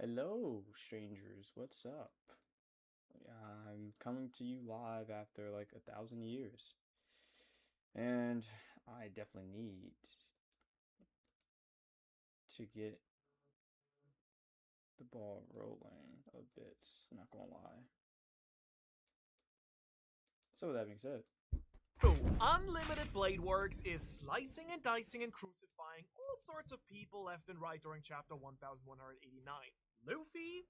Hello, strangers. What's up? I'm coming to you live after like 1,000 years. And I definitely need to get the ball rolling a bit, not gonna lie. So, with that being said, So, Unlimited Blade Works is slicing and dicing and crucifying all sorts of people left and right during chapter 1189. Luffy,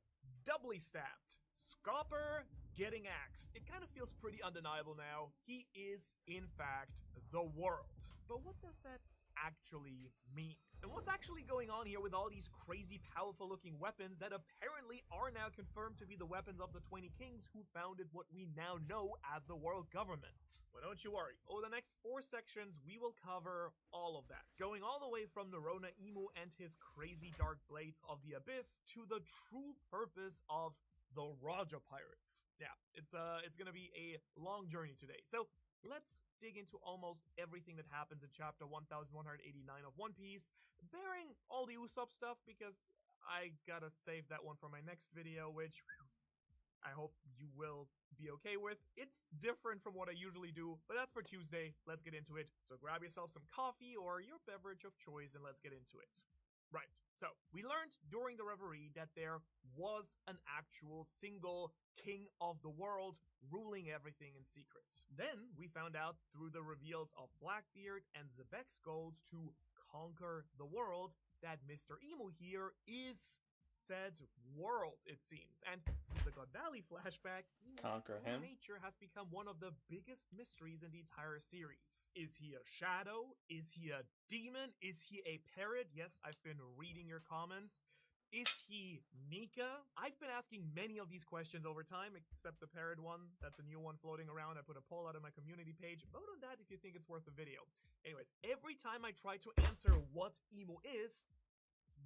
doubly stabbed. Scopper, getting axed. It kind of feels pretty undeniable now. He is, in fact, the world. But what does that actually mean? And what's actually going on here with all these crazy powerful looking weapons that apparently are now confirmed to be the weapons of the 20 kings who founded what we now know as the world government? Well, don't you worry. Over the next 4 sections, we will cover all of that. Going all the way from Narona Imu and his crazy dark blades of the abyss to the true purpose of the Raja Pirates. Yeah, it's gonna be a long journey today. So let's dig into almost everything that happens in chapter 1189 of One Piece, bearing all the Usopp stuff because I gotta save that one for my next video, which I hope you will be okay with. It's different from what I usually do, but that's for Tuesday. Let's get into it. So grab yourself some coffee or your beverage of choice and let's get into it. Right, so we learned during the reverie that there was an actual single king of the world ruling everything in secret. Then we found out through the reveals of Blackbeard and Zebek's goals to conquer the world that Mr. Emu here is said world, it seems. And since the God Valley flashback, Emu's Conquer true him? nature has become one of the biggest mysteries in the entire series. Is he a shadow? Is he a demon? Is he a parrot? Yes, I've been reading your comments. Is he Nika? I've been asking many of these questions over time, except the parrot one. That's a new one floating around. I put a poll out on my community page. Vote on that if you think it's worth a video. Anyways, every time I try to answer what Emu is,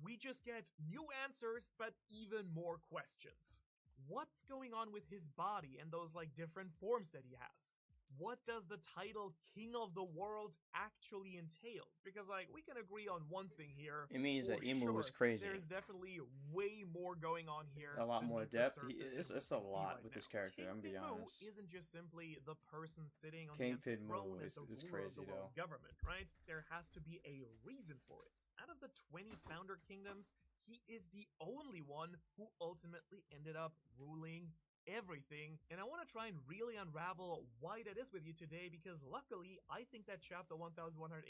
we just get new answers, but even more questions. What's going on with his body and those like different forms that he has? What does the title King of the World actually entail? Because like we can agree on one thing here. it means that for Emu was sure, crazy. There's definitely way more going on here. A lot more beneath the depth. surface than It's we a can see lot right with this now. character, I'm gonna be Kingpin Mu honest. isn't just simply the person sitting on Kingpin the Mu throne as is the ruler of crazy, the world though. government, right? There has to be a reason for it. Out of the 20 founder kingdoms, he is the only one who ultimately ended up ruling everything, and I want to try and really unravel why that is with you today, because luckily I think that chapter 1189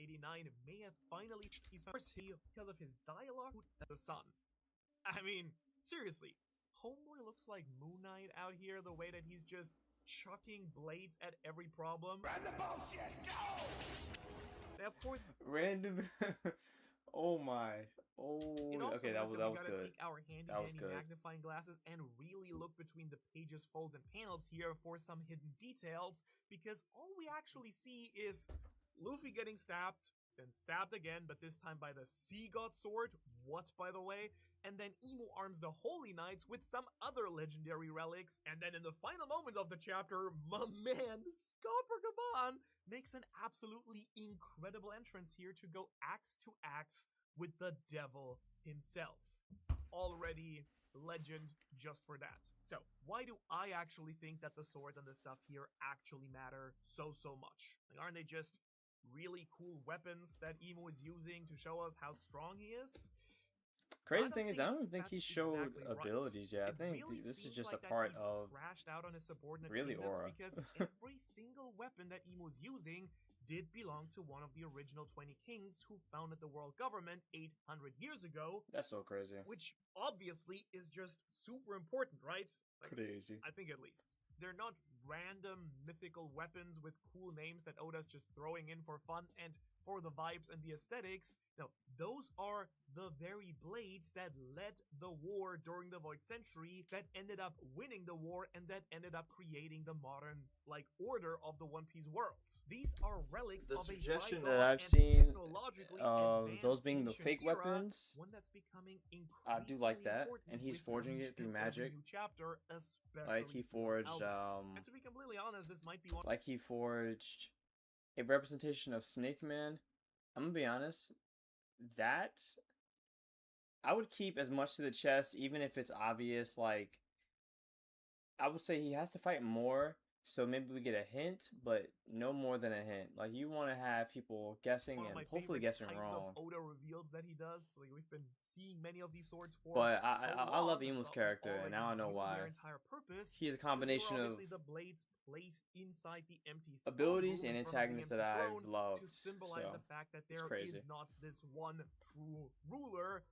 may have finally because of his dialogue with the sun. I mean, seriously, Homeboy looks like Moon Knight out here, the way that he's just chucking blades at every problem. Run the bullshit! Go! Now, of course, Random. Oh my. Oh, it also okay, means that that we was gotta good. take our That was handy-dandy good. magnifying glasses and really look between the pages, folds, and panels here for some hidden details, because all we actually see is Luffy getting stabbed, then stabbed again, but this time by the Sea God Sword. What, by the way? And then Emu arms the Holy Knights with some other legendary relics, and then in the final moments of the chapter, my man, Scopper Gaban makes an absolutely incredible entrance here to go axe to axe with the devil himself. Already legend just for that. So, why do I actually think that the swords and the stuff here actually matter so much? Like, aren't they just really cool weapons that Emo is using to show us how strong he is? Crazy thing is, I don't think he that's showed exactly right. abilities yet. I It think really this is seems just like a that part he's of crashed out on his subordinate really kingdoms Aura. because every single weapon that Emo's using did belong to one of the original 20 kings who founded the world government 800 years ago, That's so crazy. which obviously is just super important, right? Like, Crazy. I think at least. They're not random mythical weapons with cool names that Oda's just throwing in for fun and for the vibes and the aesthetics. No, those are the very blades that led the war during the Void Century, that ended up winning the war, and that ended up creating the modern, like, order of the One Piece world. These are relics The of a suggestion bygone that I've and seen technologically of those advanced being the ancient fake era, weapons, one that's becoming I do like increasingly that, important and he's with forging each it through and every magic. new chapter, especially Like he for forged, Elbaf. And to be completely honest, this might be one a representation of Snake Man. I'm gonna be honest, that I would keep as much to the chest, even if it's obvious. Like, I would say he has to fight more, so maybe we get a hint, but no more than a hint. Like, you want to have people guessing One of and my hopefully favorite guessing kinds of wrong. Oda reveals that he does. Like we've been seeing many of these swords for But so I long. love I Imu's thought we character, and already now I know knew their why. entire purpose. He is a But they were combination of obviously the blades placed inside the empty throne abilities room and in front of the antagonists that empty I've throne to loved. symbolize So the fact that it's there crazy. is not this one true ruler.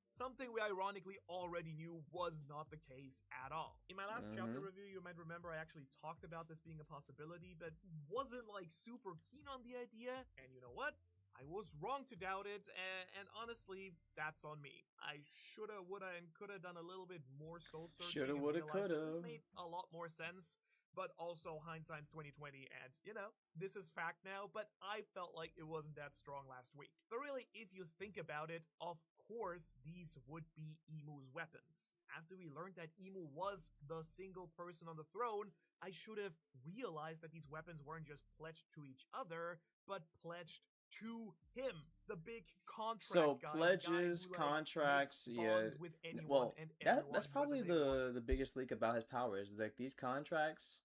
Something we ironically already knew was not the case at all. In my last chapter Mm-hmm. review, you might remember I actually talked about this being a possibility, but wasn't like super keen on the idea. And you know what? I was wrong to doubt it, and honestly, that's on me. I shoulda, woulda, and coulda done a little bit more soul searching Shoulda, and woulda, realized that this coulda. made a lot more sense. But also hindsight's 2020, and you know, this is fact now, but I felt like it wasn't that strong last week. But really, if you think about it, of course these would be Imu's weapons. After we learned that Imu was the single person on the throne, I should have realized that these weapons weren't just pledged to each other, but pledged to him, the big contract So guy, the guy pledges, who like makes contracts, yeah. bonds with anyone Well, and that's everyone probably whether they want. the biggest leak about his powers. Like these contracts,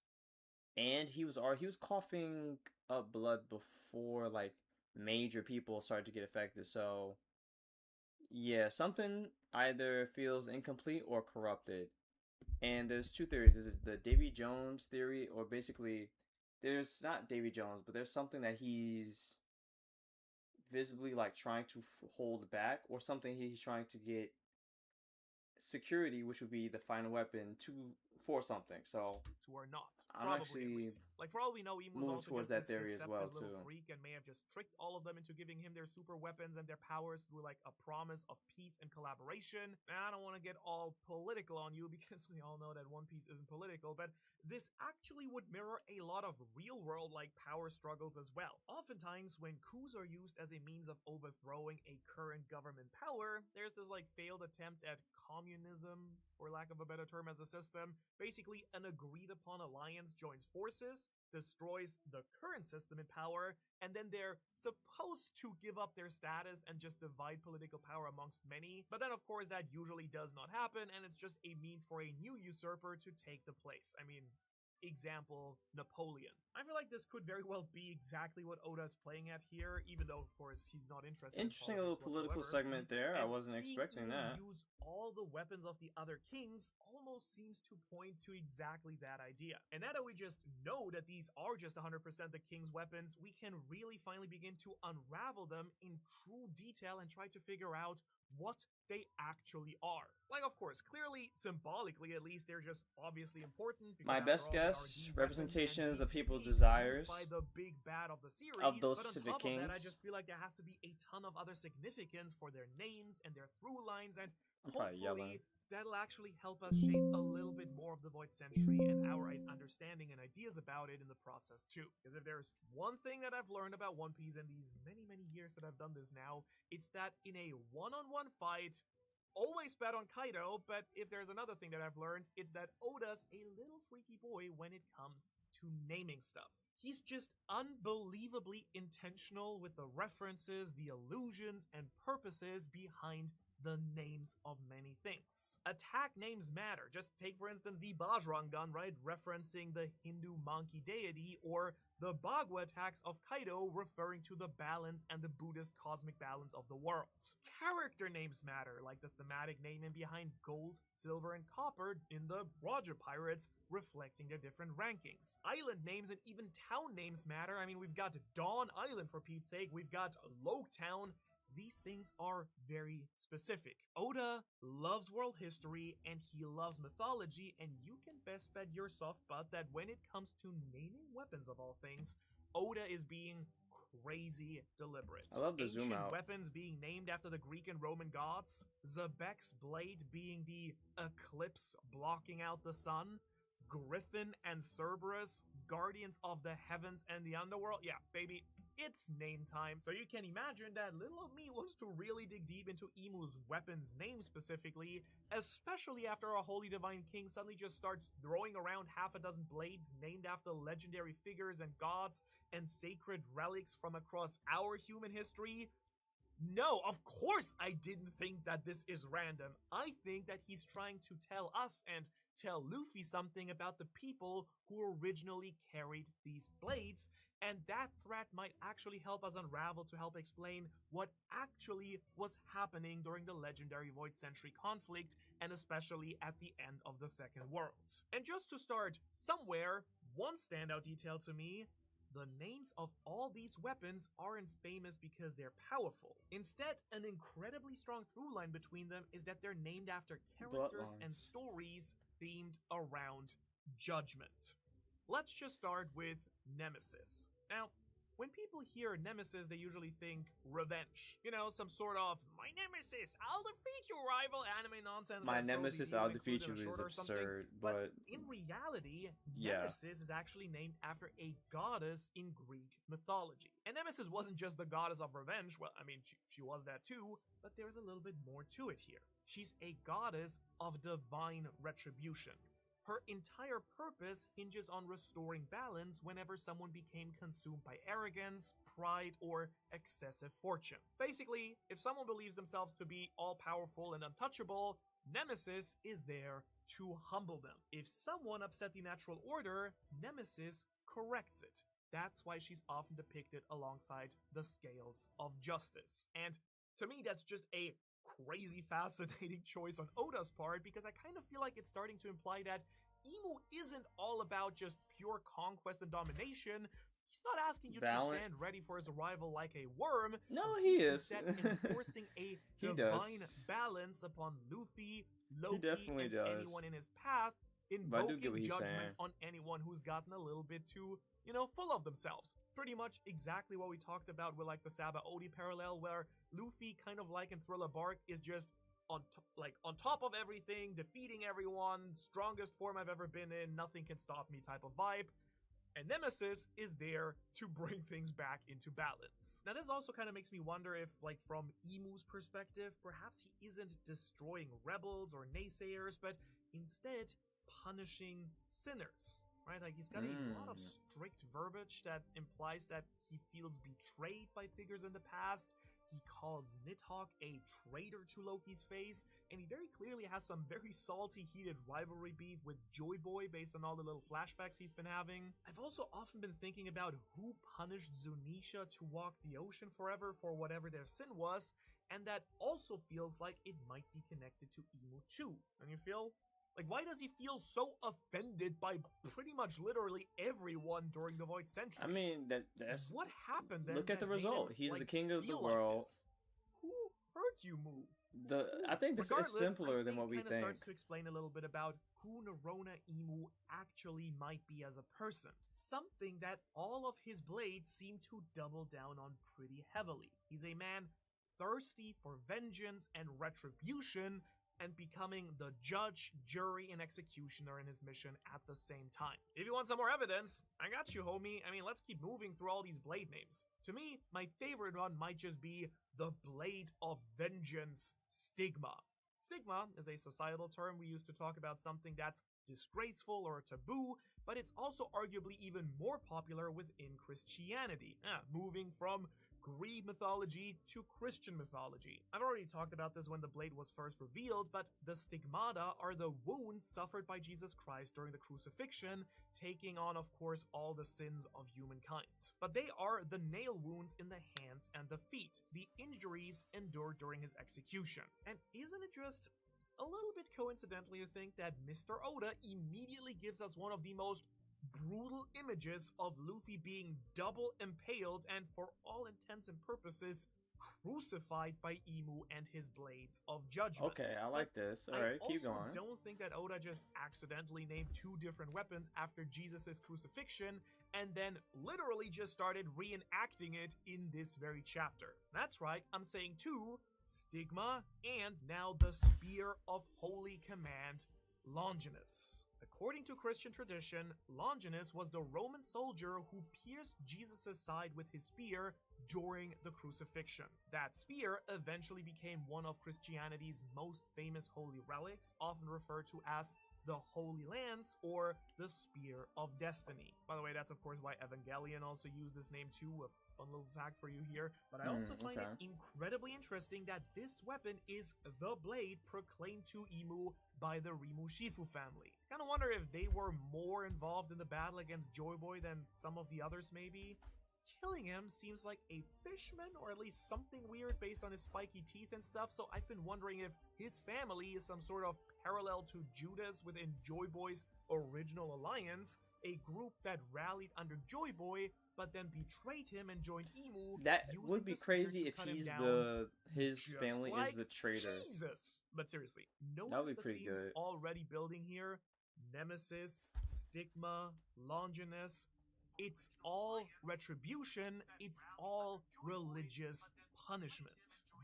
and he was coughing up blood before like major people started to get affected. So yeah, something either feels incomplete or corrupted. And there's two theories. There's the Davy Jones theory, or basically, there's not Davy Jones, but there's something that he's visibly like trying to hold back, or something he's trying to get security, which would be the final weapon, to for something. So To or not, I'm probably at actually least. Like for all we know, Imu's moving also towards just that this theory as well deceptive little too. freak and may have just tricked all of them into giving him their super weapons and their powers through like a promise of peace and collaboration. Now, I don't want to get all political on you because we all know that One Piece isn't political, but this actually would mirror a lot of real world like power struggles as well. Oftentimes, when coups are used as a means of overthrowing a current government power, there's this like failed attempt at communism, for lack of a better term, as a system. Basically, an agreed upon alliance joins forces, destroys the current system in power, and then they're supposed to give up their status and just divide political power amongst many. But then, of course, that usually does not happen, and it's just a means for a new usurper to take the place. I mean, example, Napoleon. I feel like this could very well be exactly what Oda's playing at here, even though, of course, he's not interested Interesting in little politics political whatsoever. segment there. I And wasn't seeing expecting Imu that. use all the weapons of the other kings almost seems to point to exactly that idea. And now that we just know that these are just 100% the king's weapons, we can really finally begin to unravel them in true detail and try to figure out what they actually are. Like, of course, clearly, symbolically at least, they're just obviously important. Because My after best all, they are guess, the weapons representations and of people's techniques desires used by the big bad of the series. of those But on specific top of that, I kings. just feel like there has to be a ton of other significance for their names and their through lines, and I'm probably yelling. hopefully that'll actually help us shape a little bit more of the Void Century and our understanding and ideas about it in the process too. Because if there's one thing that I've learned about One Piece in these many years that I've done this now, it's that in a one-on-one fight, always bet on Kaido, but if there's another thing that I've learned, it's that Oda's a little freaky boy when it comes to naming stuff. He's just unbelievably intentional with the references, the allusions, and purposes behind the names of many things. Attack names matter. Just take, for instance, the Bajrang gun, right? Referencing the Hindu monkey deity, or the Bagua attacks of Kaido, referring to the balance and the Buddhist cosmic balance of the world. Character names matter, like the thematic naming behind gold, silver, and copper in the Roger Pirates, reflecting their different rankings. Island names and even town names matter. I mean, we've got Dawn Island for Pete's sake, we've got Loketown. These things are very specific. Oda loves world history and he loves mythology, and you can best bet your soft butt that when it comes to naming weapons of all things, Oda is being crazy deliberate. I love the Ancient zoom out. weapons being named after the Greek and Roman gods, Zebek's blade being the eclipse blocking out the sun, Griffin and Cerberus, guardians of the heavens and the underworld. Yeah, baby, it's name time. So you can imagine that little of me wants to really dig deep into Imu's weapons name specifically, especially after our Holy Divine King suddenly just starts throwing around half a dozen blades named after legendary figures and gods and sacred relics from across our human history. No, of course I didn't think that this is random. I think that he's trying to tell us and tell Luffy something about the people who originally carried these blades, and that threat might actually help us unravel to help explain what actually was happening during the legendary Void Century conflict, and especially at the end of the Second World. And just to start somewhere, one standout detail to me: the names of all these weapons aren't famous because they're powerful. Instead, an incredibly strong through line between them is that they're named after characters and stories themed around judgment. Let's just start with Nemesis. Now, when people hear Nemesis, they usually think revenge. You know, some sort of, my nemesis, I'll defeat your rival anime nonsense. My nemesis, I'll defeat you is absurd, but in reality, Nemesis is actually named after a goddess in Greek mythology. And Nemesis wasn't just the goddess of revenge. Well, I mean, she was that too, but there's a little bit more to it here. She's a goddess of divine retribution. Her entire purpose hinges on restoring balance whenever someone became consumed by arrogance, pride, or excessive fortune. Basically, if someone believes themselves to be all-powerful and untouchable, Nemesis is there to humble them. If someone upset the natural order, Nemesis corrects it. That's why she's often depicted alongside the scales of justice. And to me, that's just a crazy fascinating choice on Oda's part, because I kind of feel like it's starting to imply that Imu isn't all about just pure conquest and domination. He's not asking you to stand ready for his arrival like a worm. No, he is. Instead enforcing a divine balance upon Luffy, Loki, and anyone in his path, invoking judgment on anyone who's gotten a little bit too, you know, full of themselves. Pretty much exactly what we talked about with like the Sabaody parallel, where Luffy, kind of like in Thriller Bark, is just on top of everything, defeating everyone, strongest form I've ever been in, nothing can stop me type of vibe. And Nemesis is there to bring things back into balance. Now, this also kind of makes me wonder if, like, from Imu's perspective, perhaps he isn't destroying rebels or naysayers, but instead punishing sinners, right? Like, he's got a lot of strict verbiage that implies that he feels betrayed by figures in the past. He calls Nidhogg a traitor to Loki's face, and he very clearly has some very salty, heated rivalry beef with Joy Boy based on all the little flashbacks he's been having. I've also often been thinking about who punished Zunisha to walk the ocean forever for whatever their sin was, and that also feels like it might be connected to Imu too. Don't you feel? Like, why does he feel so offended by pretty much literally everyone during the Void Century? I mean, that's... What happened then? Look at the result. He's the king of the world. Who hurt you, Mu? I think this is simpler than what we think. It starts to explain a little bit about who Nerona Imu actually might be as a person. Something that all of his blades seem to double down on pretty heavily. He's a man thirsty for vengeance and retribution, and becoming the judge, jury, and executioner in his mission at the same time. If you want some more evidence, I got you, homie. I mean, let's keep moving through all these blade names. To me, my favorite one might just be the Blade of Vengeance, Stigma. Stigma is a societal term we use to talk about something that's disgraceful or taboo, but it's also arguably even more popular within Christianity, moving from Greek mythology to Christian mythology. I've already talked about this when the blade was first revealed, but the stigmata are the wounds suffered by Jesus Christ during the crucifixion, taking on, of course, all the sins of humankind. But they are the nail wounds in the hands and the feet, the injuries endured during his execution. And isn't it just a little bit coincidentally to think that Mr. Oda immediately gives us one of the most brutal images of Luffy being double impaled and, for all intents and purposes, crucified by Imu and his blades of judgment. Okay, I like this. Alright, keep going. I don't think that Oda just accidentally named two different weapons after Jesus' crucifixion and then literally just started reenacting it in this very chapter. That's right, I'm saying two: Stigma and now the Spear of Holy Command, Longinus. According to Christian tradition, Longinus was the Roman soldier who pierced Jesus' side with his spear during the crucifixion. That spear eventually became one of Christianity's most famous holy relics, often referred to as the Holy Lance or the Spear of Destiny. By the way, that's of course why Evangelion also used this name too, a fun little fact for you here. But I also find it incredibly interesting that this weapon is the blade proclaimed to Imu by the Rimu Shifu family. Kinda wonder if they were more involved in the battle against Joy Boy than some of the others maybe. Killing him seems like a fishman, or at least something weird based on his spiky teeth and stuff, so I've been wondering if his family is some sort of parallel to Judas within Joy Boy's original alliance, a group that rallied under Joy Boy, but then betrayed him and joined Imu. That would be crazy if his family is the traitor. Jesus! But seriously, notice the themes already building here. Nemesis, Stigma, Longinus. It's all retribution, it's all religious punishment.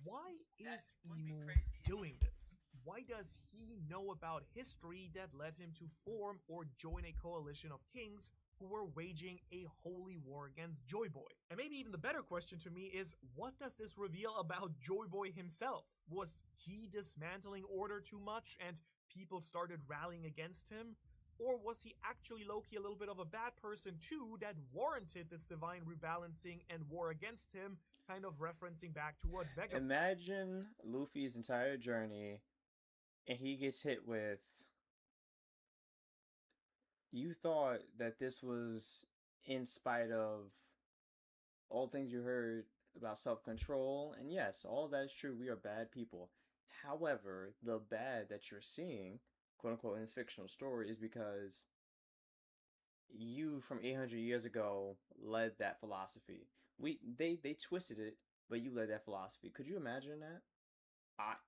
Why is Imu doing this? Why does he know about history that led him to form or join a coalition of kings who were waging a holy war against Joy Boy? And maybe even the better question to me is, what does this reveal about Joy Boy himself? Was he dismantling order too much and people started rallying against him? Or was he actually low-key a little bit of a bad person too that warranted this divine rebalancing and war against him, kind of referencing back to what Vega... Imagine Luffy's entire journey and he gets hit with... You thought that this was in spite of all things you heard about self-control, and yes, all that is true, we are bad people. However, the bad that you're seeing, quote-unquote, in this fictional story is because you from 800 years ago led that philosophy. They twisted it, but you led that philosophy. Could you imagine that?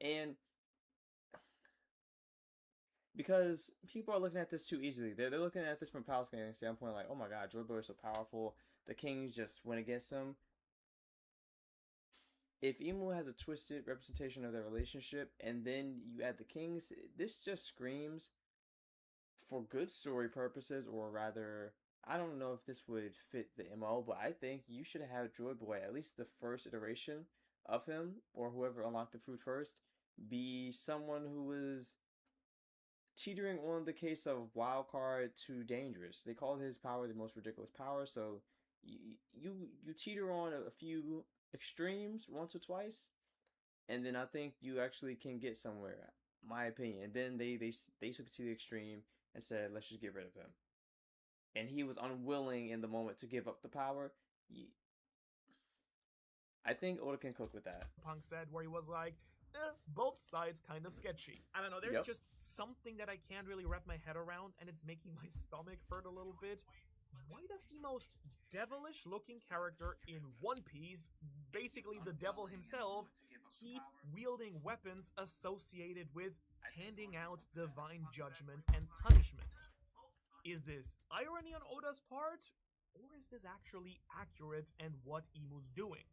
And because people are looking at this too easily. They're looking at this from a power scaling standpoint, like, oh my god, Joy Boy is so powerful. The kings just went against him. If Imu has a twisted representation of their relationship, and then you add the kings, this just screams, for good story purposes, or rather, I don't know if this would fit the MO, but I think you should have Joy Boy, at least the first iteration of him, or whoever unlocked the fruit first, be someone who was teetering on the case of wild card to dangerous. They called his power the most ridiculous power, so you teeter on a few extremes once or twice, and then I think you actually can get somewhere, my opinion. And then they took it to the extreme and said, let's just get rid of him, and he was unwilling in the moment to give up the power. I think Oda can cook with that. Punk said, where he was like, both sides kind of sketchy. I don't know, there's just something that I can't really wrap my head around, and it's making my stomach hurt a little bit. Why does the most devilish looking character in One Piece, basically the devil himself, keep wielding weapons associated with handing out divine judgment and punishment? Is this irony on Oda's part, or is this actually accurate and what Imu's doing?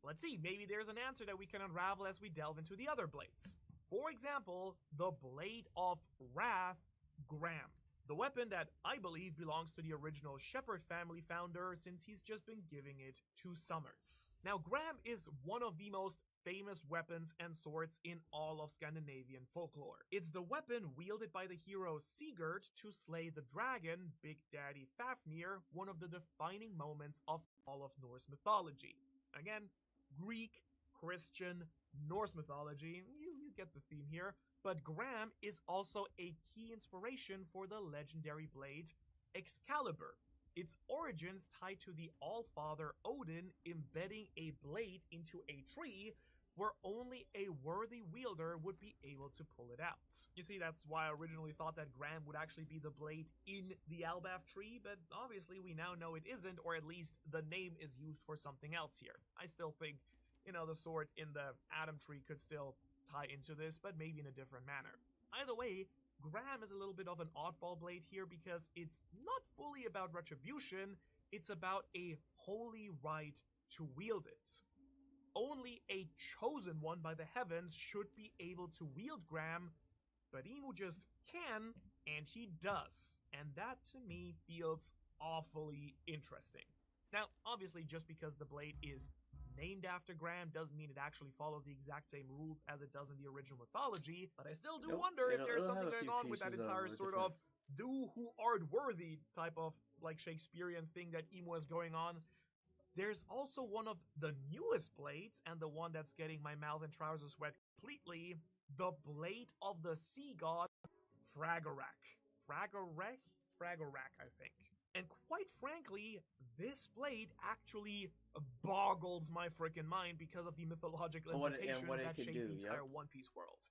Let's see, maybe there's an answer that we can unravel as we delve into the other blades. For example, the Blade of Wrath, Gram. The weapon that I believe belongs to the original Shepherd family founder, since he's just been giving it to Summers. Now, Gram is one of the most famous weapons and swords in all of Scandinavian folklore. It's the weapon wielded by the hero Sigurd to slay the dragon, Big Daddy Fafnir, one of the defining moments of all of Norse mythology. Again, Greek, Christian, Norse mythology, you get the theme here. But Gram is also a key inspiration for the legendary blade Excalibur. Its origins tied to the Allfather Odin embedding a blade into a tree where only a worthy wielder would be able to pull it out. You see, that's why I originally thought that Gram would actually be the blade in the Albath tree, but obviously we now know it isn't, or at least the name is used for something else here. I still think, the sword in the Adam tree could still tie into this, but maybe in a different manner. Either way, Gram is a little bit of an oddball blade here because it's not fully about retribution, it's about a holy right to wield it. Only a chosen one by the heavens should be able to wield Gram, but Imu just can, and he does. And that to me feels awfully interesting. Now, obviously, just because the blade is named after Graham doesn't mean it actually follows the exact same rules as it does in the original mythology, but I still do wonder if there's something going on with that entire sort of "do who art worthy" type of like Shakespearean thing that Emu is going on. There's also one of the newest blades, and the one that's getting my mouth and trousers wet completely, the Blade of the Sea God, Fragorak. Fragorak, I think. And quite frankly, this blade actually boggles my freaking mind because of the mythological implications that shape the entire One Piece world.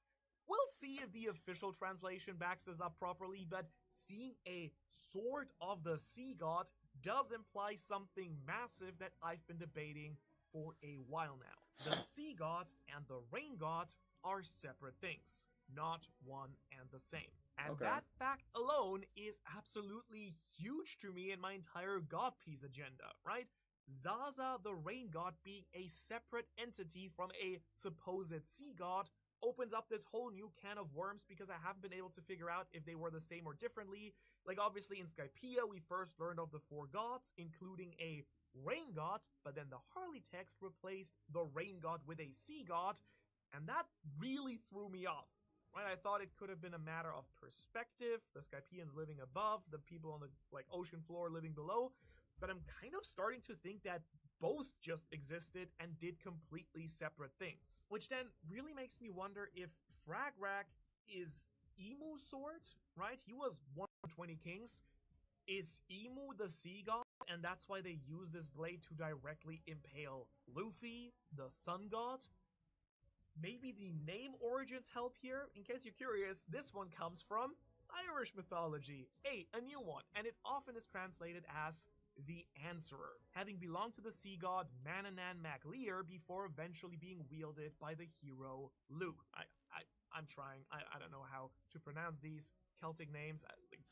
We'll see if the official translation backs this up properly, but seeing a Sword of the Sea God does imply something massive that I've been debating for a while now. The Sea God and the Rain God are separate things, not one and the same. And that fact alone is absolutely huge to me in my entire God Piece agenda, right? Zaza, the Rain God, being a separate entity from a supposed Sea God opens up this whole new can of worms because I haven't been able to figure out if they were the same or differently. Like, obviously in Skypiea, we first learned of the 4 gods, including a Rain God, but then the Harley text replaced the Rain God with a Sea God, and that really threw me off. Right, I thought it could have been a matter of perspective, the Skypieans living above, the people on the ocean floor living below, but I'm kind of starting to think that both just existed and did completely separate things. Which then really makes me wonder if Fragorak is Imu's sword, right? He was one of 20 kings. Is Imu the Sea God, and that's why they use this blade to directly impale Luffy, the Sun God? Maybe the name origins help here. In case you're curious, this one comes from Irish mythology, a new one, and it often is translated as the Answerer, having belonged to the sea god Manannán mac Lir before eventually being wielded by the hero Luke. I'm trying. I don't know how to pronounce these Celtic names.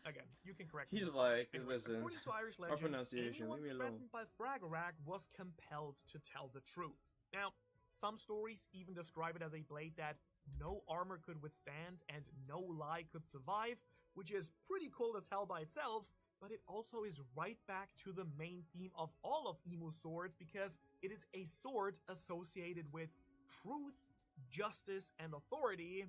Again, you can correct me. He's like, anyways, listen, according to Irish our legend, pronunciation, anyone leave me alone. threatened by Fragorak was compelled to tell the truth. Now, some stories even describe it as a blade that no armor could withstand and no lie could survive, which is pretty cool as hell by itself, but it also is right back to the main theme of all of Imu's swords because it is a sword associated with truth, justice, and authority,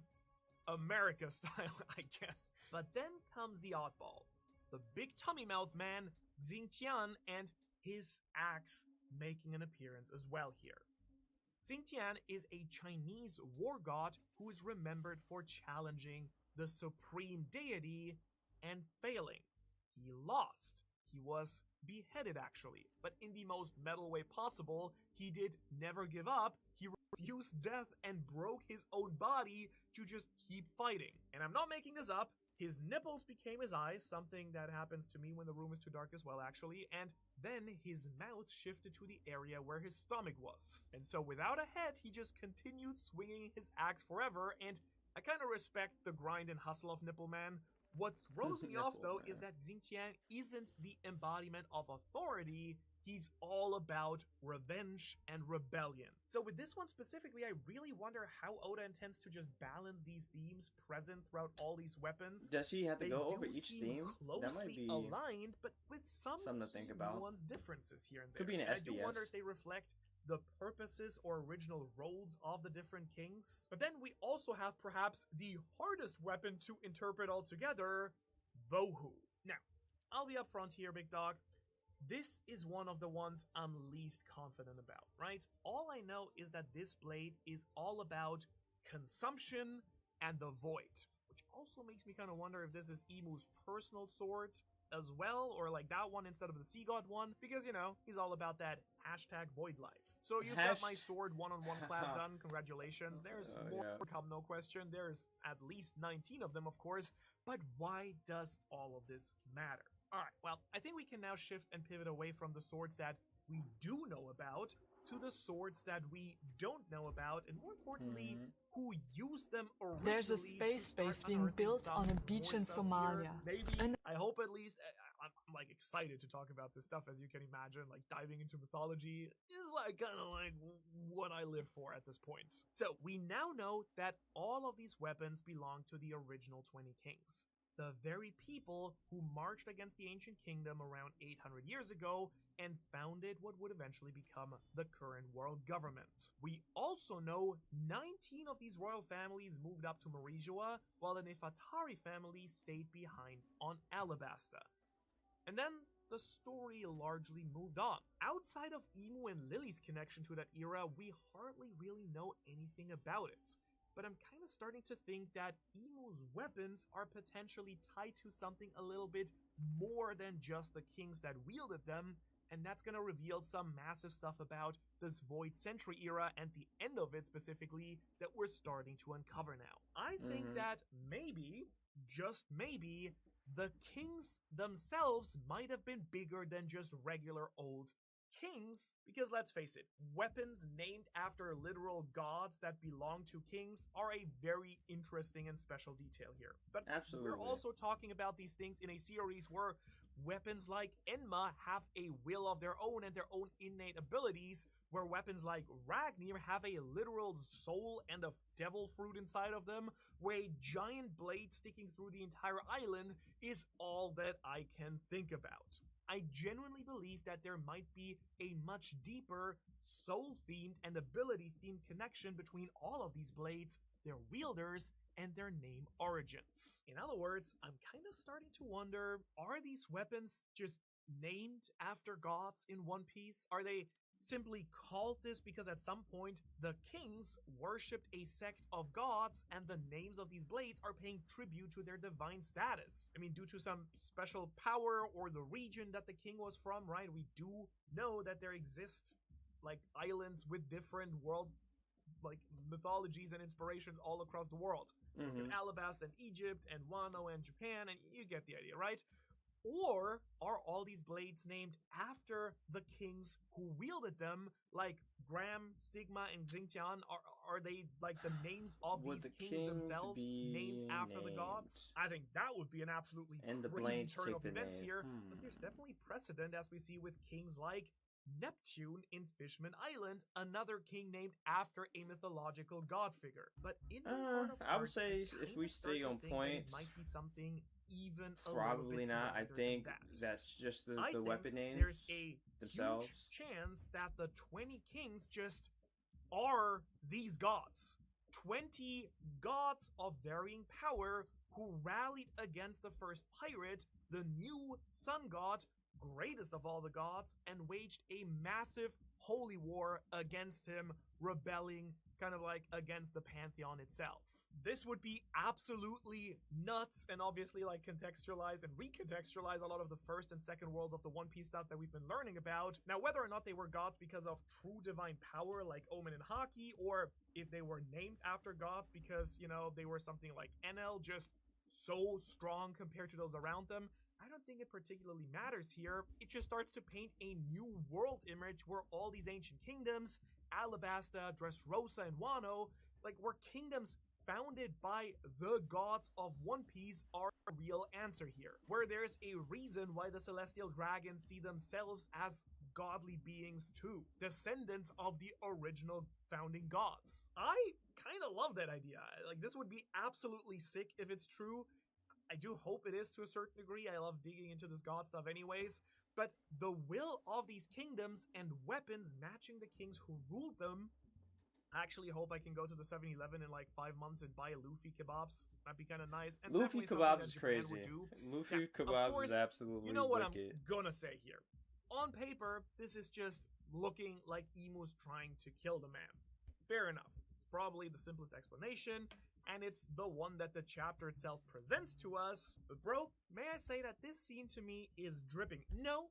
America style, I guess. But then comes the oddball, the big tummy mouth man, Xingqian, and his axe making an appearance as well here. Xingqian is a Chinese war god who is remembered for challenging the supreme deity and failing. He lost. He was beheaded actually, but in the most metal way possible. He did never give up. He refused death and broke his own body to just keep fighting. And I'm not making this up. His nipples became his eyes, something that happens to me when the room is too dark as well, actually, and then his mouth shifted to the area where his stomach was. And so without a head, he just continued swinging his axe forever, and I kind of respect the grind and hustle of Nipple Man. What throws me off, though, is that Xingqian isn't the embodiment of authority. He's all about revenge and rebellion. So with this one specifically, I really wonder how Oda intends to just balance these themes present throughout all these weapons. Does he have to go over each theme? That might be aligned, but with some something to think about. nuanced differences here and there. Could be an SBS. I do wonder if they reflect the purposes or original roles of the different kings. But then we also have perhaps the hardest weapon to interpret altogether, Vohu. Now, I'll be upfront here, big dog. This is one of the ones I'm least confident about, right? All I know is that this blade is all about consumption and the void, which also makes me kind of wonder if this is Imu's personal sword as well, or like that one instead of the Sea God one, because, you know, he's all about that hashtag void life. So you've got my sword one-on-one class done, congratulations. There's more to come, no question. There's at least 19 of them, of course, but why does all of this matter? Alright, well, I think we can now shift and pivot away from the swords that we do know about to the swords that we don't know about, and more importantly, who use them originally. There's a space base being built on a beach in Somalia. Maybe, I hope at least, I'm like excited to talk about this stuff, as you can imagine. Like diving into mythology is like kind of like what I live for at this point. So we now know that all of these weapons belong to the original 20 kings. the very people who marched against the Ancient Kingdom around 800 years ago and founded what would eventually become the current world government. We also know 19 of these royal families moved up to Merijoa, while the Nefertari family stayed behind on Alabasta. And then the story largely moved on. Outside of Imu and Lily's connection to that era, we hardly really know anything about it. But I'm kind of starting to think that Imu's weapons are potentially tied to something a little bit more than just the kings that wielded them, and that's gonna reveal some massive stuff about this Void Century era and the end of it specifically that we're starting to uncover now. I think that maybe, just maybe, the kings themselves might have been bigger than just regular old kings, because let's face it, weapons named after literal gods that belong to kings are a very interesting and special detail here. But Absolutely. we're also talking about these things in a series where weapons like Enma have a will of their own and their own innate abilities, where weapons like Ragnir have a literal soul and a devil fruit inside of them, where a giant blade sticking through the entire island is all that I can think about. I genuinely believe that there might be a much deeper, soul-themed and ability-themed connection between all of these blades, their wielders, and their name origins. In other words, I'm kind of starting to wonder, are these weapons just named after gods in One Piece? Are they simply called this because at some point the kings worshipped a sect of gods and the names of these blades are paying tribute to their divine status? I mean, due to some special power or the region that the king was from, right? We do know that there exist like islands with different world like mythologies and inspirations all across the world. In Alabasta and Egypt and Wano and Japan, and you get the idea, right? Or are all these blades named after the kings who wielded them, like Graham, Stigma, and Xingtian? Are they like the names of Would these the kings kings themselves be named after the named? gods? I think that would be an absolutely And the crazy blades turn take of the events name. here, but there's definitely precedent as we see with kings like Neptune in Fishman Island, another king named after a mythological god figure. But in my heart of I would hearts, say I if kinda we start stay to on think that point, it might be something even a little probably bit not. I grander think than that. that's just I the think weapon names there's a themselves. huge chance that the 20 kings just are these gods. 20 gods of varying power who rallied against the first pirate, the new sun god, greatest of all the gods, and waged a massive holy war against him, rebelling kind of like against the pantheon itself. This would be absolutely nuts, and obviously like contextualize and recontextualize a lot of the first and second worlds of the One Piece stuff that we've been learning about. Now, whether or not they were gods because of true divine power like Omen and Haki, or if they were named after gods because, you know, they were something like Enel, just so strong compared to those around them, I don't think it particularly matters here. It just starts to paint a new world image where all these ancient kingdoms, Alabasta, Dressrosa, and Wano, like were kingdoms founded by the gods of One Piece, are a real answer here. Where there's a reason why the Celestial Dragons see themselves as godly beings too, descendants of the original founding gods. I kind of love that idea. Like, this would be absolutely sick if it's true. I do hope it is to a certain degree. I love digging into this god stuff anyways. But the will of these kingdoms and weapons matching the kings who ruled them. I actually hope I can go to the 7-Eleven in like 5 months and buy Luffy kebabs. That'd be kind of nice. And Luffy definitely something kebabs that is Japan crazy. would do. Luffy Now, of kebabs course, is absolutely you know what wicked. I'm gonna say here. On paper, this is just looking like Imu's trying to kill the man. Fair enough. It's probably the simplest explanation, and it's the one that the chapter itself presents to us. But bro, may I say that this scene to me is dripping. No,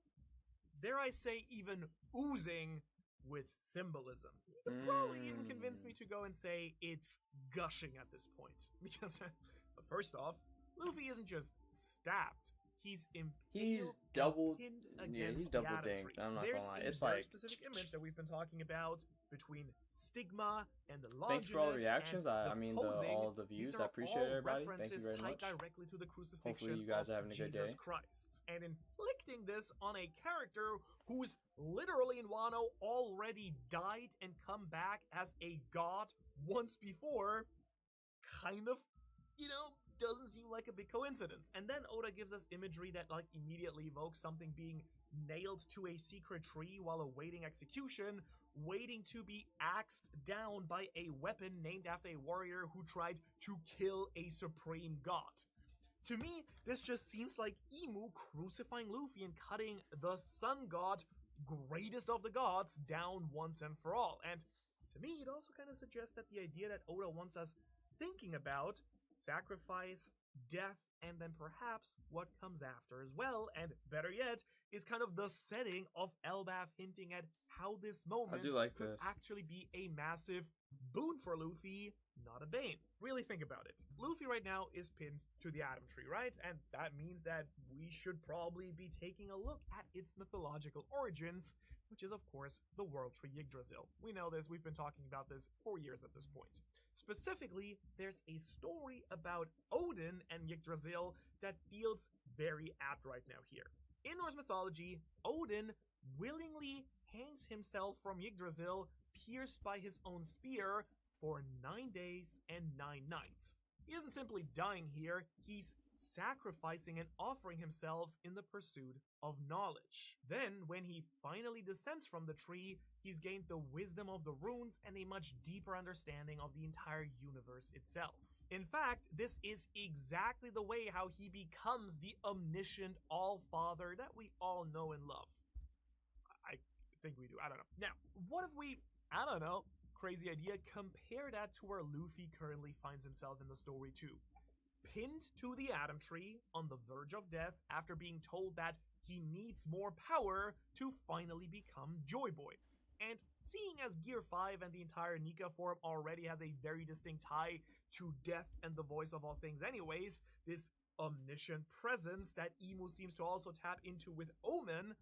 dare I say even oozing with symbolism. You could probably even convince me to go and say it's gushing at this point. Because, first off, Luffy isn't just stabbed. He's impaled, double, pinned yeah, against he's double Yata dinked. Tree. I'm not There's gonna lie. a It's very like, specific image that we've been talking about between Stigma and the thanks for all the Longinus reactions. and I mean, posing. all the views. These I are appreciate all it, everybody. Thank you references very tied much. directly to the crucifixion Hopefully you guys of are having a good Jesus day. Christ, and inflicting this on a character who's literally in Wano already died and come back as a god once before, kind of, you know, doesn't seem like a big coincidence. And then Oda gives us imagery that like immediately evokes something being nailed to a secret tree while awaiting execution, waiting to be axed down by a weapon named after a warrior who tried to kill a supreme god. To me, this just seems like Imu crucifying Luffy and cutting the sun god, greatest of the gods, down once and for all. And to me, it also kind of suggests that the idea that Oda wants us thinking about sacrifice, death, and then perhaps what comes after as well, and better yet, is kind of the setting of Elbaf hinting at how this moment could actually be a massive boon for Luffy, not a bane. Really think about it. Luffy right now is pinned to the Atom Tree, right? And that means that we should probably be taking a look at its mythological origins, which is of course the World Tree Yggdrasil. We know this, we've been talking about this for years at this point. Specifically, there's a story about Odin and Yggdrasil that feels very apt right now here. In Norse mythology, Odin willingly hangs himself from Yggdrasil, pierced by his own spear, for 9 days and 9 nights. He isn't simply dying here, he's sacrificing and offering himself in the pursuit of knowledge. Then, when he finally descends from the tree, he's gained the wisdom of the runes and a much deeper understanding of the entire universe itself. In fact, this is exactly the way how he becomes the omniscient All-Father that we all know and love. I think we do, I don't know. Now, what if we, I don't know, crazy idea, compare that to where Luffy currently finds himself in the story too. Pinned to the Atom Tree, on the verge of death, after being told that he needs more power to finally become Joy Boy. And seeing as Gear 5 and the entire Nika form already has a very distinct tie to death and the voice of all things anyways, this omniscient presence that Imu seems to also tap into with Omen,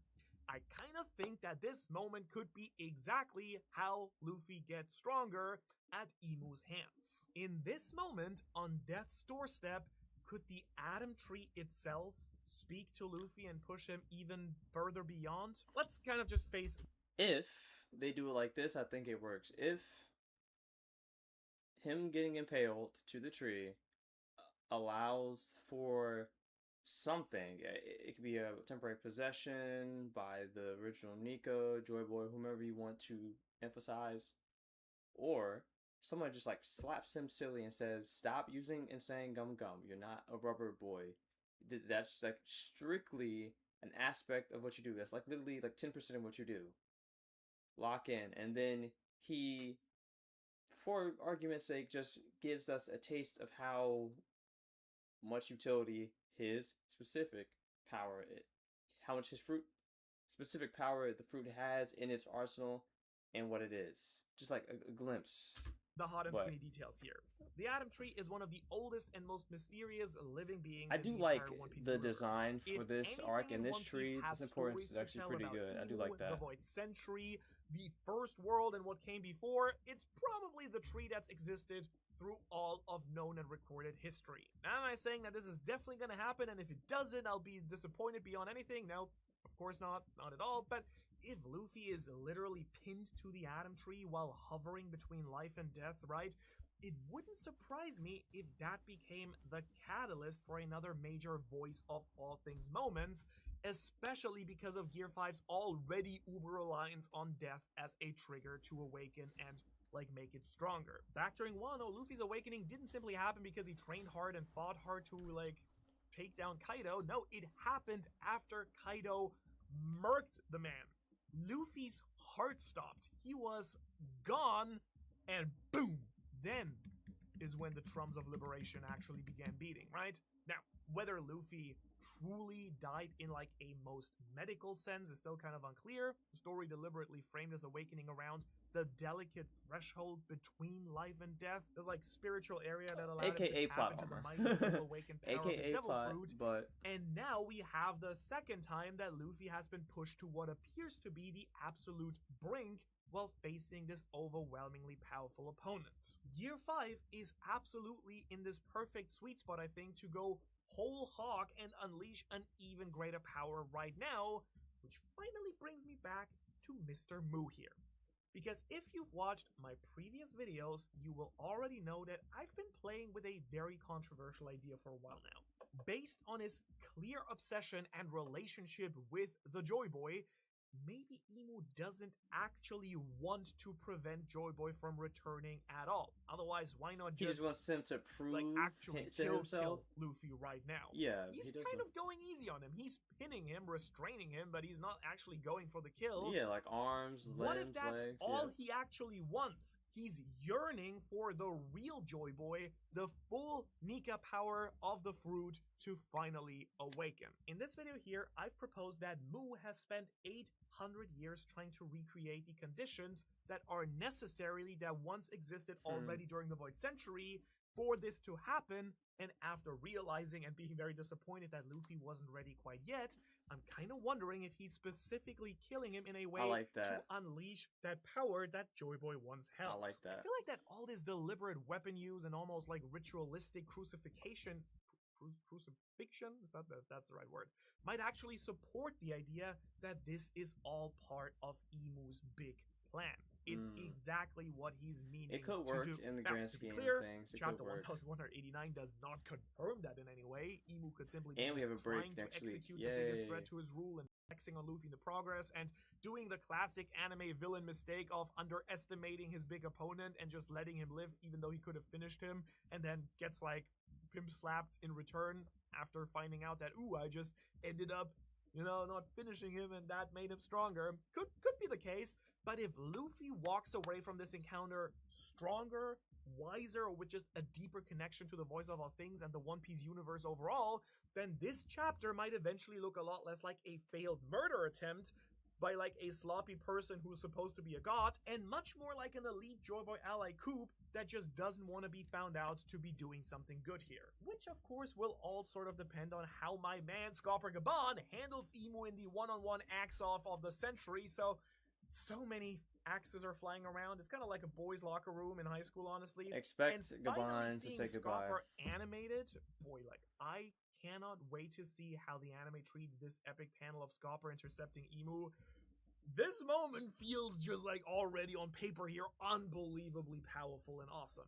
I kind of think that this moment could be exactly how Luffy gets stronger at Imu's hands. In this moment, on Death's doorstep, could the Atom Tree itself speak to Luffy and push him even further beyond? Let's kind of just face... If they do it like this, I think it works. If him getting impaled to the tree allows for something, it could be a temporary possession by the original Nika, Joy Boy, whomever you want to emphasize, or someone just like slaps him silly and says, stop using and saying gum gum, you're not a rubber boy. That's like strictly an aspect of what you do. That's like literally like 10% of what you do. Lock in. And then he, for argument's sake, just gives us a taste of how much utility his specific power, how much his specific power the fruit has in its arsenal and what it is. Just like a glimpse. The hot and skinny details here. The Atom Tree is one of the oldest and most mysterious living beings. I do like the design for this arc and this tree. This importance is actually pretty good. I do like that. The Void Century, the first world and what came before. It's probably the tree that's existed through all of known and recorded history. Now, am I saying that this is definitely going to happen, and if it doesn't, I'll be disappointed beyond anything? No, of course not at all, but if Luffy is literally pinned to the Atom Tree while hovering between life and death, right, it wouldn't surprise me if that became the catalyst for another major voice of all things moments, especially because of Gear 5's already uber reliance on death as a trigger to awaken and like make it stronger. Back during Wano, Luffy's awakening didn't simply happen because he trained hard and fought hard to like take down Kaido. No, it happened after Kaido murked the man. Luffy's heart stopped. He was gone, and boom! Then is when the drums of liberation actually began beating, right? Now, whether Luffy truly died in like a most medical sense is still kind of unclear. The story deliberately framed his awakening around the delicate threshold between life and death. There's like spiritual area that allowed him to tap into the mighty full awakened power of his devil fruit. And now we have the second time that Luffy has been pushed to what appears to be the absolute brink while facing this overwhelmingly powerful opponent. Gear 5 is absolutely in this perfect sweet spot, I think, to go whole hog and unleash an even greater power right now, which finally brings me back to Mr. Mu here. Because if you've watched my previous videos, you will already know that I've been playing with a very controversial idea for a while now. Based on his clear obsession and relationship with the Joy Boy, maybe Imu doesn't actually want to prevent Joy Boy from returning at all. Otherwise, why not He just wants him to prove actually to himself. kill Luffy right now? Yeah, he's kind of going easy on him. He's pinning him, restraining him, but he's not actually going for the kill. Yeah, like arms, limbs, what if that's legs, all he actually wants? He's yearning for the real Joy Boy, the full Nika power of the fruit to finally awaken. In this video here, I've proposed that Mu has spent 800 years trying to recreate the conditions that are necessarily that once existed already during the Void Century for this to happen, and after realizing and being very disappointed that Luffy wasn't ready quite yet, I'm kind of wondering if he's specifically killing him in a way to unleash that power that Joy Boy once held. I like that. I feel like that all this deliberate weapon use and almost like ritualistic crucifixion, that's the right word, might actually support the idea that this is all part of Imu's big plan. It's exactly what he's meaning to do. It could work in the grand scheme of things. Chapter 1189 does not confirm that in any way. Imu could simply be trying to execute the biggest threat to his rule and flexing on Luffy in the progress, and doing the classic anime villain mistake of underestimating his big opponent and just letting him live even though he could have finished him, and then gets like pimp slapped in return after finding out that, ooh, I just ended up, you know, not finishing him and that made him stronger. Could be the case, but if Luffy walks away from this encounter stronger, wiser, or with just a deeper connection to the voice of all things and the One Piece universe overall, then this chapter might eventually look a lot less like a failed murder attempt by like a sloppy person who's supposed to be a god, and much more like an elite Joy Boy ally coup that just doesn't want to be found out to be doing something good here. Which of course will all sort of depend on how my man Scopper Gaban handles Imu in the one-on-one axe-off of the century, so many axes are flying around. It's kind of like a boys' locker room in high school, honestly. Expect Gaban to say goodbye. Scopper animated, boy, like, I cannot wait to see how the anime treats this epic panel of Scopper intercepting Imu. This moment feels just like already on paper here unbelievably powerful and awesome.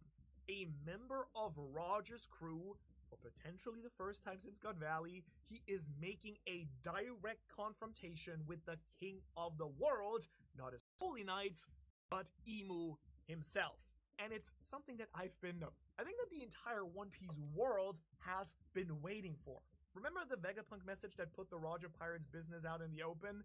A member of Roger's crew, for potentially the first time since God Valley, he is making a direct confrontation with the king of the world, not his holy knights, but Imu himself. And it's something that I think that the entire One Piece world has been waiting for. Remember the Vegapunk message that put the Roger Pirates business out in the open?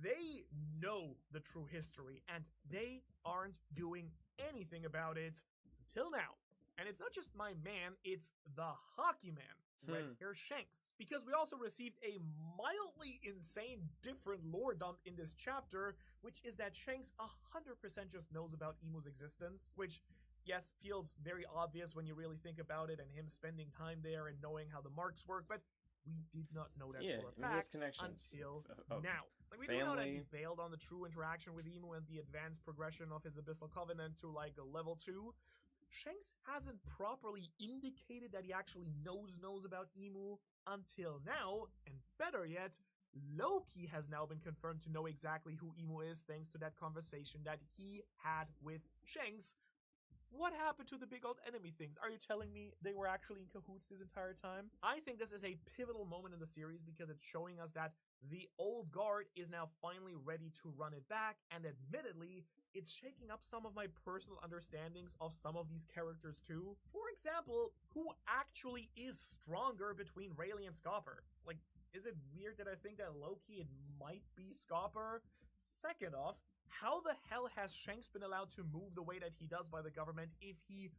They know the true history, and they aren't doing anything about it until now. And it's not just my man, it's the hockey man, Red Hair Shanks. Because we also received a mildly insane different lore dump in this chapter, which is that Shanks 100% just knows about Imu's existence, which, yes, feels very obvious when you really think about it, and him spending time there and knowing how the marks work, but we did not know that for a fact until now. Like, we do know that he bailed on the true interaction with Imu and the advanced progression of his Abyssal Covenant to like a level 2. Shanks hasn't properly indicated that he actually knows about Imu until now, and better yet, Loki has now been confirmed to know exactly who Imu is thanks to that conversation that he had with Shanks. What happened to the big old enemy things? Are you telling me they were actually in cahoots this entire time? I think this is a pivotal moment in the series because it's showing us that the old guard is now finally ready to run it back, and admittedly, it's shaking up some of my personal understandings of some of these characters too. For example, who actually is stronger between Rayleigh and Scopper? Like, is it weird that I think that low-key it might be Scopper? Second off, how the hell has Shanks been allowed to move the way that he does by the government if he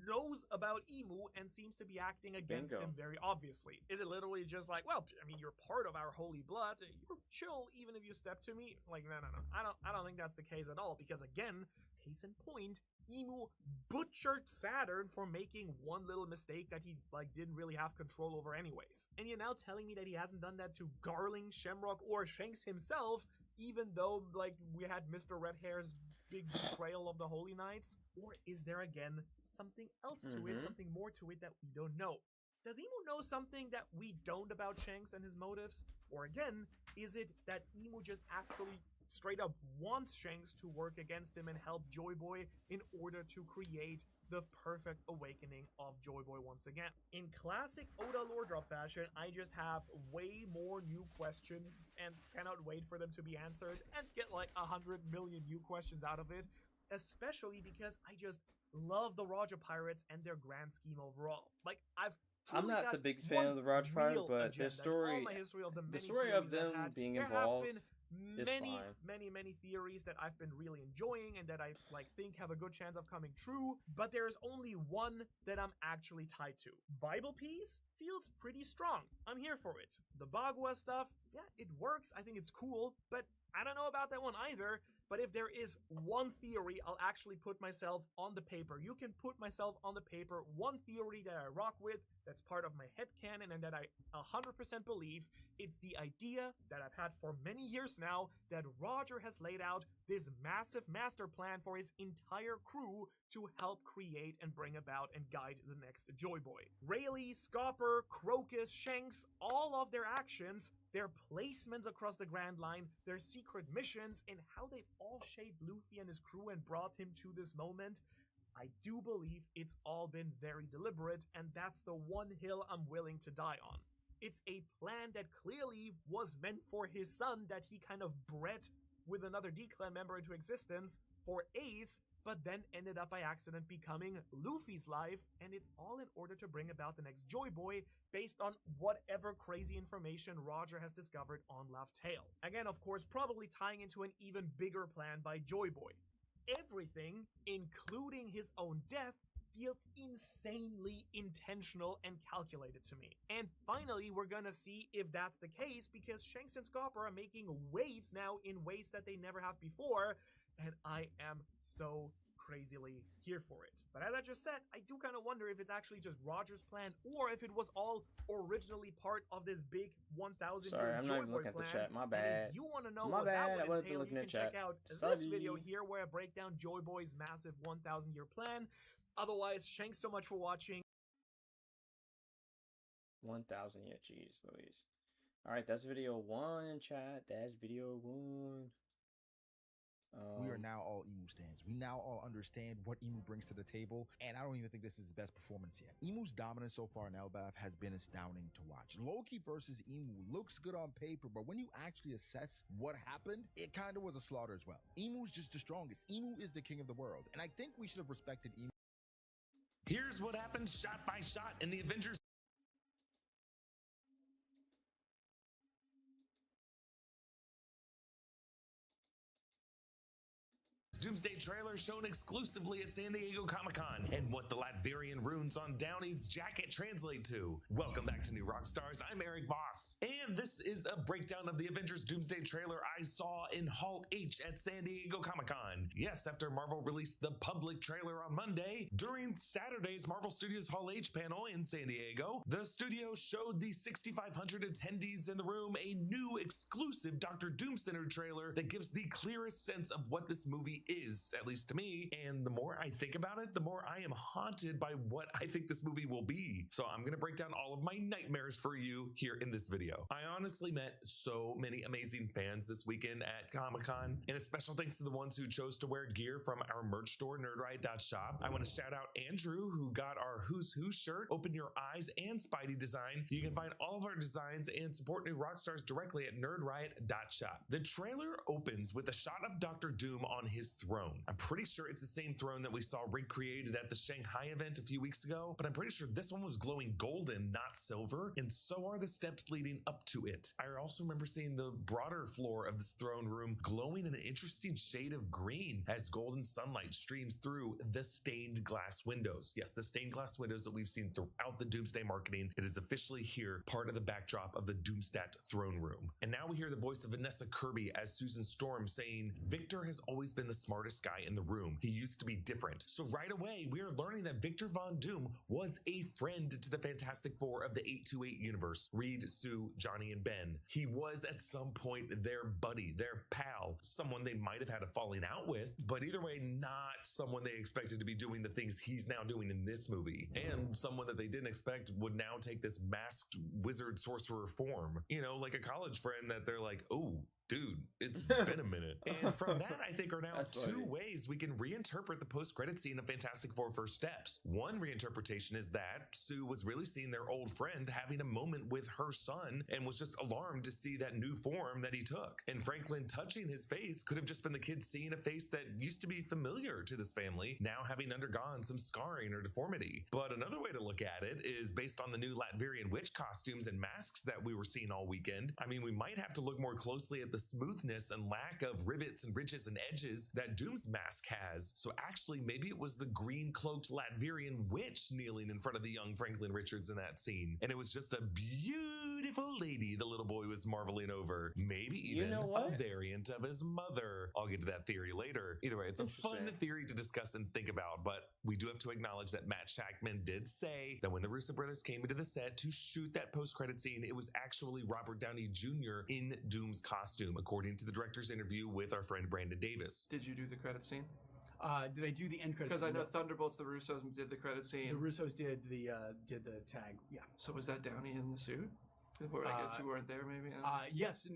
knows about Imu and seems to be acting against him very obviously? Is it literally just like, well, I mean, you're part of our holy blood, you're chill even if you step to me? Like, no. I don't think that's the case at all, because again, case in point, Imu butchered Saturn for making one little mistake that he like didn't really have control over anyways. And you're now telling me that he hasn't done that to Garling, Shamrock, or Shanks himself, even though, like, we had Mr. Red Hair's big betrayal of the Holy Knights? Or is there, again, something else to it, something more to it that we don't know? Does Imu know something that we don't about Shanks and his motives? Or again, is it that Imu just actually straight up wants Shanks to work against him and help Joy Boy in order to create the perfect awakening of Joy Boy once again. In classic Oda lore drop fashion, I just have way more new questions and cannot wait for them to be answered and get like 100 million new questions out of it, especially because I just love the Roger Pirates and their grand scheme overall. Like, I'm not the biggest fan of the Roger Pirates, but the story, the story of them being involved is fine. Many theories that I've been really enjoying and that I think have a good chance of coming true, but there's only one that I'm actually tied to. Bible Peace feels pretty strong. I'm here for it. The Bagua stuff, yeah, it works. I think it's cool, but I don't know about that one either. But if there is one theory, I'll actually put myself on the paper. You can put myself on the paper. One theory that I rock with, that's part of my headcanon and that I 100% believe. It's the idea that I've had for many years now that Roger has laid out this massive master plan for his entire crew to help create and bring about and guide the next Joy Boy. Rayleigh, Scopper, Crocus, Shanks, all of their actions, their placements across the Grand Line, their secret missions, and how they've all shaped Luffy and his crew and brought him to this moment, I do believe it's all been very deliberate, and that's the one hill I'm willing to die on. It's a plan that clearly was meant for his son that he kind of bred with another D-Clan member into existence for Ace, but then ended up by accident becoming Luffy's life, and it's all in order to bring about the next Joy Boy based on whatever crazy information Roger has discovered on Laugh Tale. Again, of course, probably tying into an even bigger plan by Joy Boy. Everything, including his own death, feels insanely intentional and calculated to me. And finally, we're gonna see if that's the case, because Shanks and Scopper are making waves now in ways that they never have before, and I am so crazily here for it. But as I just said, I do kind of wonder if it's actually just Roger's plan or if it was all originally part of this big 1,000 year Joy Boy plan. At the chat. My bad. And if you want to know what that would entail, you can check out this video here where I break down Joy Boy's massive 1,000 year plan. Otherwise, thanks so much for watching. 1,000, yeah, jeez Louise. Alright, that's video 1, chat. That's video 1. We are now all Imu stands. We now all understand what Imu brings to the table, and I don't even think this is his best performance yet. Imu's dominance so far in Elbaf has been astounding to watch. Loki versus Imu looks good on paper, but when you actually assess what happened, it kind of was a slaughter as well. Imu's just the strongest. Imu is the king of the world, and I think we should have respected Imu. Here's what happened shot by shot in the Avengers Doomsday trailer shown exclusively at San Diego Comic-Con, and what the Latvian runes on Downey's jacket translate to. Welcome back to New Rockstars. I'm Eric Voss, and this is a breakdown of the Avengers Doomsday trailer I saw in Hall H at San Diego Comic-Con. Yes, after Marvel released the public trailer on Monday, during Saturday's Marvel Studios Hall H panel in San Diego, the studio showed the 6,500 attendees in the room a new exclusive Dr. Doom-centered trailer that gives the clearest sense of what this movie is, at least to me, and the more I think about it, the more I am haunted by what I think this movie will be. So I'm gonna break down all of my nightmares for you here in this video. I honestly met so many amazing fans this weekend at Comic-Con, and a special thanks to the ones who chose to wear gear from our merch store, nerdriot.shop. I want to shout out Andrew, who got our Who's Who shirt, Open Your Eyes, and Spidey design. You can find all of our designs and support New Rockstars directly at nerdriot.shop. The trailer opens with a shot of Dr. Doom on his throne. I'm pretty sure it's the same throne that we saw recreated at the Shanghai event a few weeks ago, but I'm pretty sure this one was glowing golden, not silver, and so are the steps leading up to it. I also remember seeing the broader floor of this throne room glowing in an interesting shade of green as golden sunlight streams through the stained glass windows. Yes, the stained glass windows that we've seen throughout the Doomsday marketing. It is officially here, part of the backdrop of the Doomstat throne room. And now we hear the voice of Vanessa Kirby as Susan Storm saying, Victor has always been the smartest guy in the room. He used to be different. So right away, we are learning that Victor Von Doom was a friend to the Fantastic Four of the 828 universe, Reed, Sue, Johnny, and Ben. He was at some point their buddy, their pal, someone they might have had a falling out with, but either way, not someone they expected to be doing the things he's now doing in this movie, and someone that they didn't expect would now take this masked wizard sorcerer form. You know, like a college friend that they're like, oh, dude, it's been a minute. And from that, I think are now That's two funny. ways we can reinterpret the post-credit scene of Fantastic Four First Steps. One reinterpretation is that Sue was really seeing their old friend having a moment with her son and was just alarmed to see that new form that he took. And Franklin touching his face could have just been the kid seeing a face that used to be familiar to this family, now having undergone some scarring or deformity. But another way to look at it is based on the new Latverian witch costumes and masks that we were seeing all weekend. I mean, we might have to look more closely at the smoothness and lack of rivets and ridges and edges that Doom's mask has. So actually, maybe it was the green cloaked Latverian witch kneeling in front of the young Franklin Richards in that scene. And it was just a beautiful lady the little boy was marveling over. Maybe even know a what? variant of his mother. I'll get to that theory later. Either way, it's a fun Interesting. theory to discuss and think about, but we do have to acknowledge that Matt Shackman did say that when the Russo brothers came into the set to shoot that post-credit scene, it was actually Robert Downey Jr. in Doom's costume, according to the director's interview with our friend Brandon Davis. Did you do the credit scene? Did I do the end credits? Because I know Thunderbolts, the Russos did the credit scene. the Russos did the tag. Yeah. So was that Downey in the suit? Or I guess you weren't there, maybe. I don't know. Yes.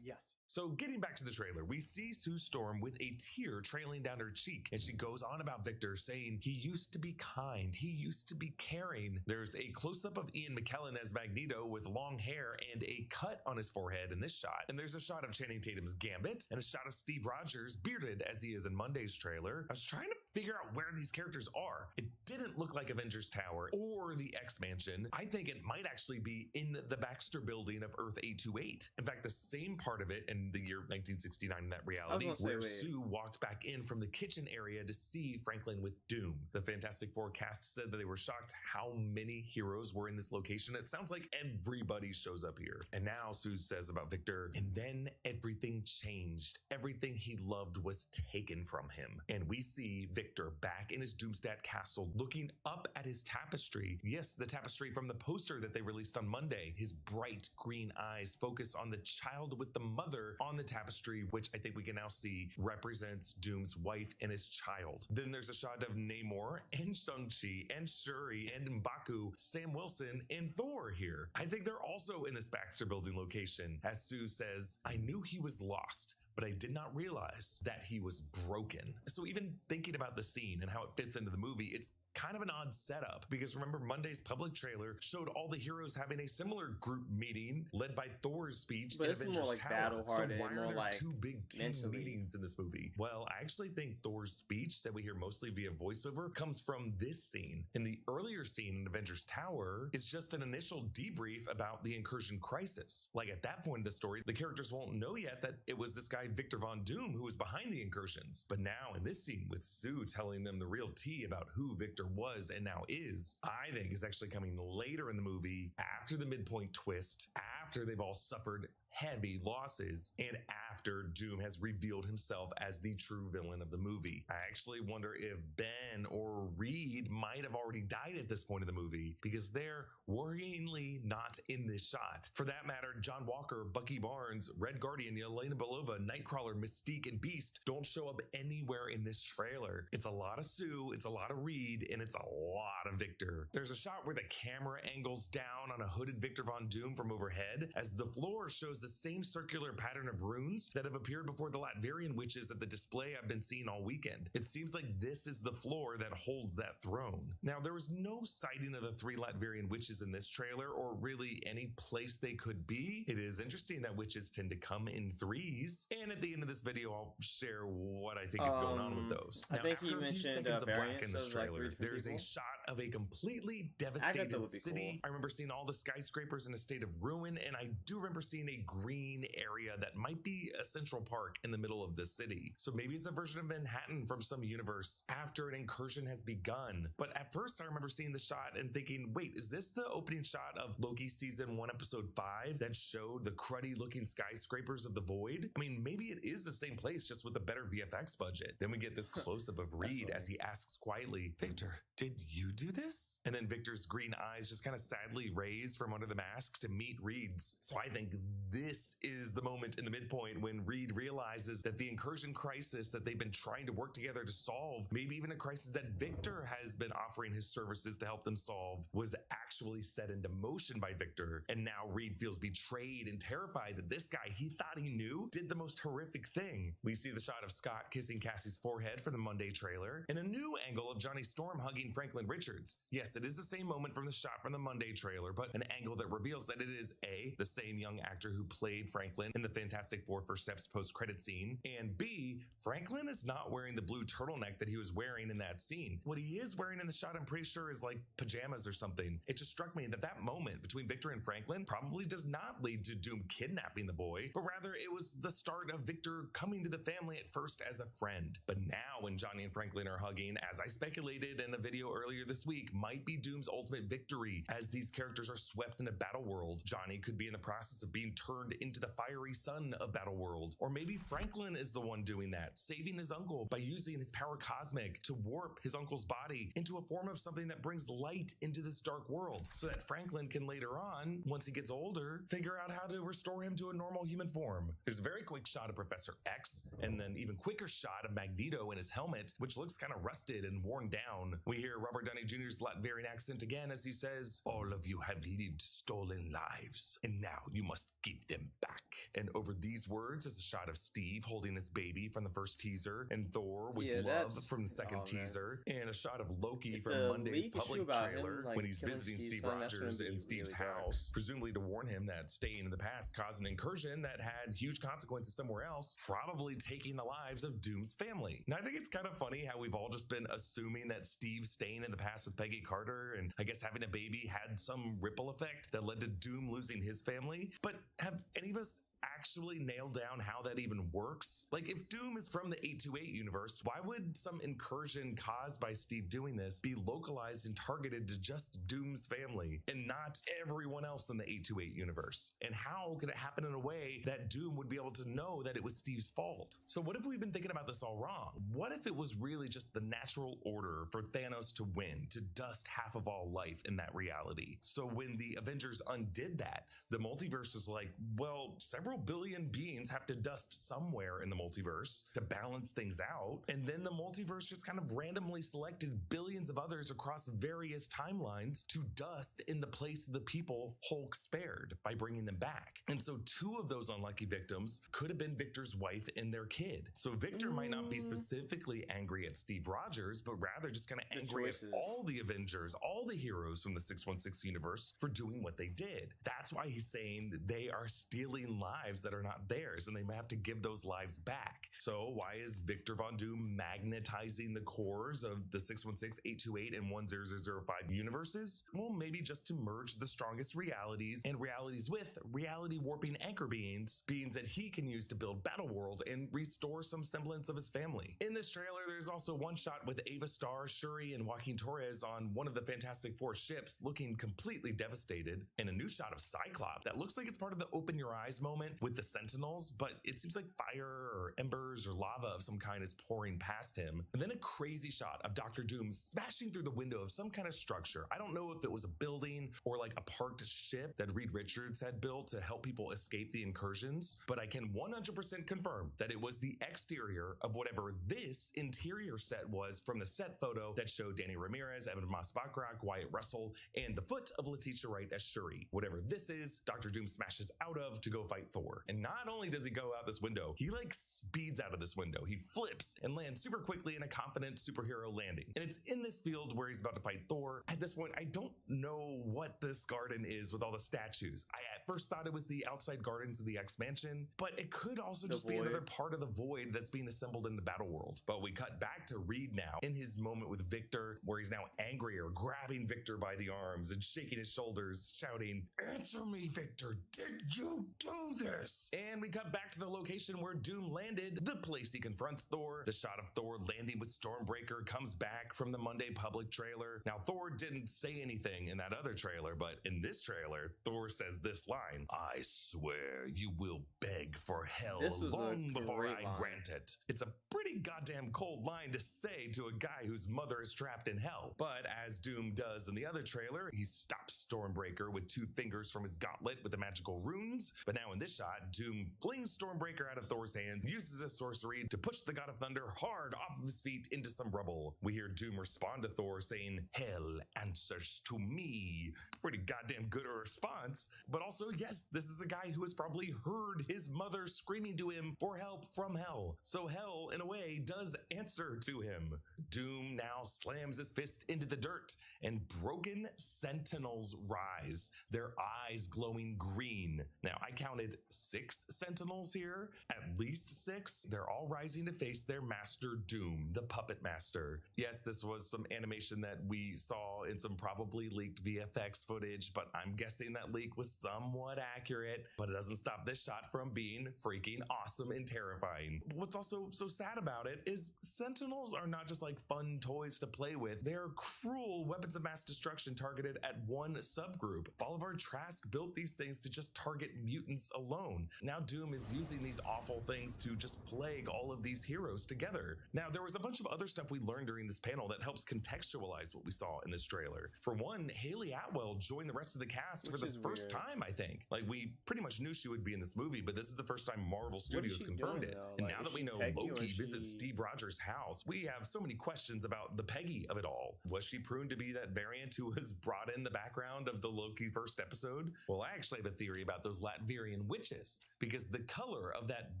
Yes. So getting back to the trailer, we see Sue Storm with a tear trailing down her cheek, and she goes on about Victor, saying he used to be kind, he used to be caring. There's a close-up of Ian McKellen as Magneto with long hair and a cut on his forehead in this shot. And there's a shot of Channing Tatum's Gambit and a shot of Steve Rogers bearded as he is in Monday's trailer. I was trying to figure out where these characters are. It didn't look like Avengers Tower or the X-Mansion. I think it might actually be in the Baxter building of Earth 828. In fact, the same part of it in the year 1969 in that reality, gonna say, where wait. Sue walked back in from the kitchen area to see Franklin with Doom. The Fantastic Four cast said that they were shocked how many heroes were in this location. It sounds like everybody shows up here. And now Sue says about Victor, and then everything changed. Everything he loved was taken from him. And we see Victor back in his Doomsdat castle looking up at his tapestry. Yes, the tapestry from the poster that they released on Monday. His bright green eyes focus on the child with the mother on the tapestry, which I think we can now see represents Doom's wife and his child. Then there's a shot of Namor and Shang-Chi and Shuri and M'Baku, Sam Wilson, and Thor here. I think they're also in this Baxter building location. As Sue says, I knew he was lost, but I did not realize that he was broken. So even thinking about the scene and how it fits into the movie, it's kind of an odd setup, because remember Monday's public trailer showed all the heroes having a similar group meeting led by Thor's speech But in it's more Avengers like Tower. battle-hearted, so why more are there like two big team mentally. meetings in this movie? Well, I actually think Thor's speech that we hear mostly via voiceover comes from this scene. In the earlier scene in Avengers Tower is just an initial debrief about the incursion crisis. Like at that point in the story, the characters won't know yet that it was this guy Victor Von Doom who was behind the incursions. But now in this scene with Sue telling them the real tea about who Victor was and now is, I think is actually coming later in the movie, after the midpoint twist, after they've all suffered heavy losses, and after Doom has revealed himself as the true villain of the movie. I actually wonder if Ben or Reed might have already died at this point in the movie, because they're worryingly not in this shot. For that matter, John Walker, Bucky Barnes, Red Guardian, Yelena Belova, Nightcrawler, Mystique, and Beast don't show up anywhere in this trailer. It's a lot of Sue, it's a lot of Reed, and it's a lot of Victor. There's a shot where the camera angles down on a hooded Victor Von Doom from overhead, as the floor shows the same circular pattern of runes that have appeared before the Latverian witches at the display I've been seeing all weekend. It seems like this is the floor that holds that throne. Now, there was no sighting of the three Latverian witches in this trailer, or really any place they could be. It is interesting that witches tend to come in threes, and at the end of this video, I'll share what I think is going on with those. I Now, think he after a few mentioned, seconds of black variants in this of, like, three trailer, different there's a people. shot of a completely that devastated would be city. cool. I remember seeing all the skyscrapers in a state of ruin, and I do remember seeing a green area that might be a Central Park in the middle of the city. So maybe it's a version of Manhattan from some universe after an incursion has begun. But at first I remember seeing the shot and thinking, wait, is this the opening shot of Loki season 1 episode 5 that showed the cruddy looking skyscrapers of the void? I mean, maybe it is the same place, just with a better VFX budget. Then we get this close-up of Reed funny. as he asks quietly, Victor, did you do this? And then Victor's green eyes just kind of sadly raise from under the mask to meet Reed's. So I think this is the moment in the midpoint when Reed realizes that the incursion crisis that they've been trying to work together to solve, maybe even a crisis that Victor has been offering his services to help them solve, was actually set into motion by Victor. And now Reed feels betrayed and terrified that this guy he thought he knew did the most horrific thing. We see the shot of Scott kissing Cassie's forehead from the Monday trailer, and a new angle of Johnny Storm hugging Franklin Richards. Yes, it is the same moment from the shot from the Monday trailer, but an angle that reveals that it is A, the same young actor who played Franklin in the Fantastic Four First Steps post-credit scene, and B, Franklin is not wearing the blue turtleneck that he was wearing in that scene. What he is wearing in the shot, I'm pretty sure, is like pajamas or something. It just struck me that that moment between Victor and Franklin probably does not lead to Doom kidnapping the boy, but rather it was the start of Victor coming to the family at first as a friend. But now when Johnny and Franklin are hugging, as I speculated in a video earlier this week, might be Doom's ultimate victory as these characters are swept into Battle World. Johnny could be in the process of being turned into the fiery sun of Battle World, or maybe Franklin is the one doing that, saving his uncle by using his power cosmic to warp his uncle's body into a form of something that brings light into this dark world, so that Franklin can later on, once he gets older, figure out how to restore him to a normal human form. There's a very quick shot of Professor X, and an even quicker shot of Magneto in his helmet, which looks kind of rusted and worn down. We hear Robert Downey Jr.'s Latvian accent again as he says, "All of you have lived stolen lives, and now you must give them back." And over these words is a shot of Steve holding his baby from the first teaser, and Thor with love from the second teaser, and a shot of Loki from Monday's public trailer when he's visiting Steve Rogers in Steve's house, presumably to warn him that staying in the past caused an incursion that had huge consequences somewhere else, probably taking the lives of Doom's family. Now, I think it's kind of funny how we've all just been assuming that Steve staying in the past with Peggy Carter and I guess having a baby had some ripple effect that led to Doom losing his family. But have any of us actually nailed down how that even works? Like, if Doom is from the 828 universe, why would some incursion caused by Steve doing this be localized and targeted to just Doom's family and not everyone else in the 828 universe? And how could it happen in a way that Doom would be able to know that it was Steve's fault? So what if we've been thinking about this all wrong? What if it was really just the natural order for Thanos to win, to dust half of all life in that reality? So when the Avengers undid that, the multiverse was like, well, several billion beings have to dust somewhere in the multiverse to balance things out, and then the multiverse just kind of randomly selected billions of others across various timelines to dust in the place of the people Hulk spared by bringing them back. And so two of those unlucky victims could have been Victor's wife and their kid. So Victor might not be specifically angry at Steve Rogers, but rather just kind of angry at all the Avengers, all the heroes from the 616 universe for doing what they did. That's why he's saying they are stealing lives that are not theirs, and they may have to give those lives back. So why is Victor Von Doom magnetizing the cores of the 616, 828, and 10005 universes? Well, maybe just to merge the strongest realities and realities with reality warping anchor beings that he can use to build Battle World and restore some semblance of his family. In this trailer, there's also one shot with Ava Starr, Shuri, and Joaquin Torres on one of the Fantastic Four ships looking completely devastated, and a new shot of Cyclops that looks like it's part of the open your eyes moment with the Sentinels, but it seems like fire or embers or lava of some kind is pouring past him. And then a crazy shot of Dr. Doom smashing through the window of some kind of structure. I don't know if it was a building or like a parked ship that Reed Richards had built to help people escape the incursions, but I can 100% confirm that it was the exterior of whatever this interior set was from the set photo that showed Danny Ramirez, Evan Moss-Bachrach, Wyatt Russell, and the foot of Letitia Wright as Shuri. Whatever this is, Dr. Doom smashes out of to go fight Thor. And not only does he go out this window, he like speeds out of this window. He flips and lands super quickly in a confident superhero landing. And it's in this field where he's about to fight Thor. At this point, I don't know what this garden is with all the statues. I at first thought it was the outside gardens of the X-Mansion, but it could also just be another part of the void that's being assembled in the Battle World. But we cut back to Reed now in his moment with Victor, where he's now angrier, grabbing Victor by the arms and shaking his shoulders, shouting, "Answer me, Victor, did you do this?" And we cut back to the location where Doom landed, the place he confronts Thor. The shot of Thor landing with Stormbreaker comes back from the Monday public trailer. Now, Thor didn't say anything in that other trailer, but in this trailer, Thor says this line, "I swear you will beg for hell long before I grant it." It's a pretty pretty goddamn cold line to say to a guy whose mother is trapped in hell. But as Doom does in the other trailer, he stops Stormbreaker with 2 fingers from his gauntlet with the magical runes. But now in this shot, Doom flings Stormbreaker out of Thor's hands, uses a sorcery to push the God of Thunder hard off of his feet into some rubble. We hear Doom respond to Thor saying, "Hell answers to me." Pretty goddamn good a response. But also, yes, this is a guy who has probably heard his mother screaming to him for help from hell. So hell, in a way, does answer to him. Doom now slams his fist into the dirt, and broken sentinels rise, their eyes glowing green. Now, I counted 6 sentinels here, at least 6. They're all rising to face their master Doom, the puppet master. Yes, this was some animation that we saw in some probably leaked VFX footage, but I'm guessing that leak was somewhat accurate, but it doesn't stop this shot from being freaking awesome and terrifying. What's also so sad about it is sentinels are not just like fun toys to play with. They're cruel weapons of mass destruction targeted at one subgroup. Oliver Trask built these things to just target mutants alone. Now Doom is using these awful things to just plague all of these heroes together. Now, there was a bunch of other stuff we learned during this panel that helps contextualize what we saw in this trailer. For one, Haley Atwell joined the rest of the cast for the first time, I think. Like, we pretty much knew she would be in this movie, but this is the first time Marvel Studios confirmed it. And now that we know Loki visits Steve Rogers' house, we have so many questions about the Peggy of it all. Was she pruned to be that variant who was brought in the background of the Loki first episode? Well, I actually have a theory about those Latvian witches, because the color of that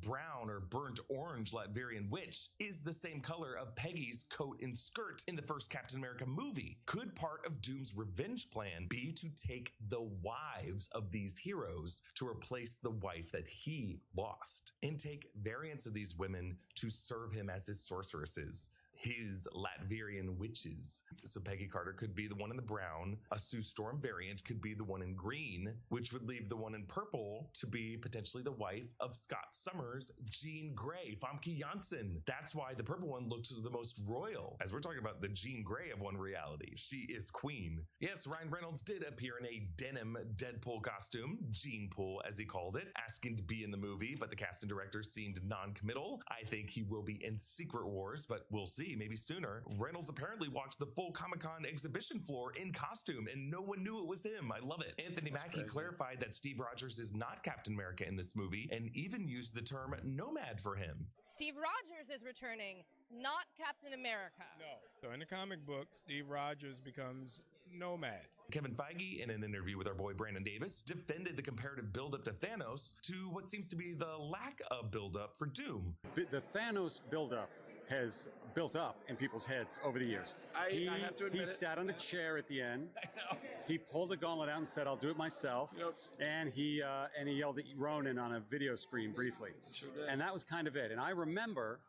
brown or burnt orange Latvian witch is the same color of Peggy's coat and skirt in the first Captain America movie. Could part of Doom's revenge plan be to take the wives of these heroes to replace the wife that he lost, and take variants of these women to serve him as his sorceresses, his Latvian witches? So Peggy Carter could be the one in the brown, a Sue Storm variant could be the one in green, which would leave the one in purple to be potentially the wife of Scott Summers, Jean Grey, Famke Janssen. That's why the purple one looks the most royal, as we're talking about the Jean Grey of one reality. She is queen. Yes, Ryan Reynolds did appear in a denim Deadpool costume, Gene Pool as he called it, asking to be in the movie, but the cast and director seemed non-committal. I think he will be in Secret Wars, but we'll see. Maybe sooner. Reynolds apparently walked the full Comic-Con exhibition floor in costume, and no one knew it was him. I love it. Anthony Mackie clarified that Steve Rogers is not Captain America in this movie, and even used the term nomad for him. Steve Rogers is returning, not Captain America. No. So in the comic book, Steve Rogers becomes Nomad. Kevin Feige, in an interview with our boy Brandon Davis, defended the comparative buildup to Thanos to what seems to be the lack of buildup for Doom. The Thanos buildup has built up in people's heads over the years. I have to admit he sat on a chair at the end. I know. He pulled the gauntlet out and said, "I'll do it myself." Yep. And he yelled at Ronan on a video screen briefly. Sure did. And that was kind of it. And I remember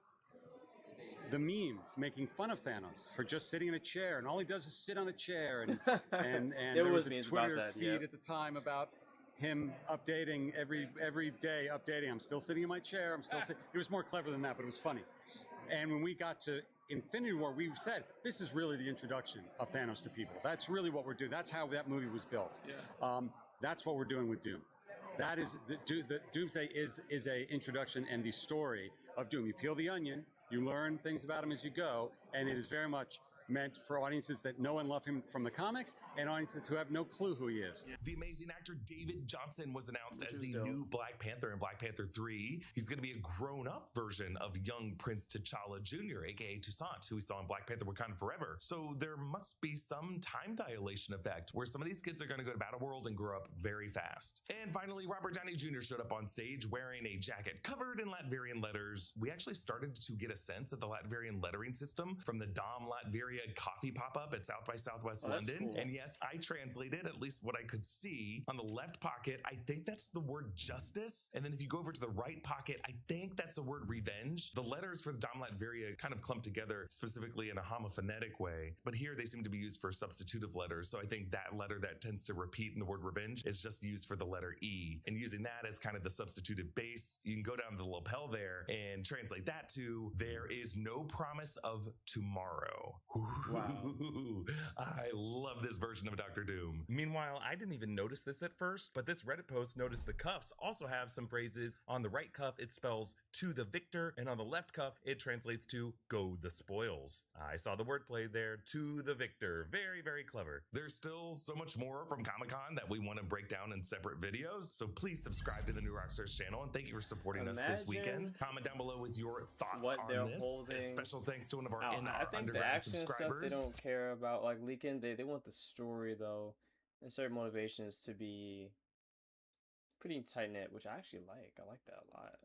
the memes making fun of Thanos for just sitting in a chair, and all he does is sit on a chair. And there was a Twitter feed at the time about him updating every day, updating. I'm still sitting in my chair. I'm still sitting. It was more clever than that, but it was funny. And when we got to Infinity War, we said, this is really the introduction of Thanos to people. That's really what we're doing. That's how that movie was built. Yeah. That's what we're doing with Doom. That is, the Doomsday is a introduction and the story of Doom. You peel the onion, you learn things about him as you go, and it is very much meant for audiences that know and love him from the comics, and audiences who have no clue who he is. The amazing actor David Johnson was announced as the new Black Panther in Black Panther 3. He's going to be a grown-up version of young Prince T'Challa Jr., aka Toussaint, who we saw in Black Panther Wakanda Forever. So there must be some time dilation effect where some of these kids are going to go to Battleworld and grow up very fast. And finally, Robert Downey Jr. showed up on stage wearing a jacket covered in Latvian letters. We actually started to get a sense of the Latvian lettering system from the Dom Latveria coffee pop-up at South by Southwest London. Cool. And yes, I translated at least what I could see. On the left pocket, I think that's the word justice. And then if you go over to the right pocket, I think that's the word revenge. The letters for the Dom Latveria kind of clump together specifically in a homophonetic way. But here they seem to be used for substitutive letters. So I think that letter that tends to repeat in the word revenge is just used for the letter E. And using that as kind of the substitutive base, you can go down to the lapel there and translate that to, there is no promise of tomorrow. Wow. I love this version version of Dr. Doom. Meanwhile, I didn't even notice this at first, but this Reddit post noticed the cuffs also have some phrases. On the right cuff, it spells "to the victor," and on the left cuff, it translates to "go the spoils." I saw the wordplay there, "to the victor." Very, very clever. There's still so much more from Comic-Con that we want to break down in separate videos, so please subscribe to the New Rockstars channel, and thank you for supporting us this weekend. Comment down below with your thoughts on this. Special thanks to one of our I think the action subscribers. Stuff they don't care about like leaking. They want the story though, and certain motivations to be pretty tight knit, which I actually like. I like that a lot.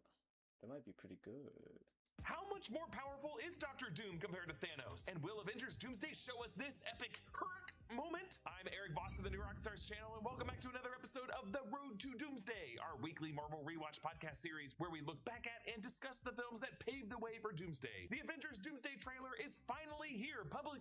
That might be pretty good. How much more powerful is Dr. Doom compared to Thanos? And will Avengers Doomsday show us this epic Herc moment? I'm Eric Voss of the New Rockstars channel, and welcome back to another episode of The Road to Doomsday, our weekly Marvel Rewatch podcast series where we look back at and discuss the films that paved the way for Doomsday. The Avengers Doomsday trailer is finally here, public.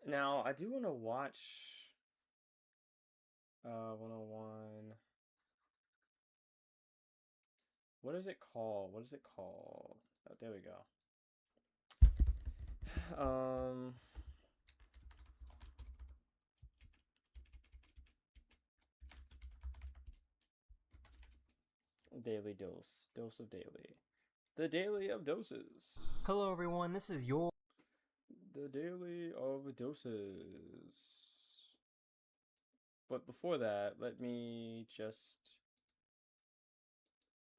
Now, I do want to watch 101. What is it called? What is it called? Oh, there we go. Daily dose. Dose of daily. The daily of doses. Hello everyone, this is your The daily of doses. But before that, let me just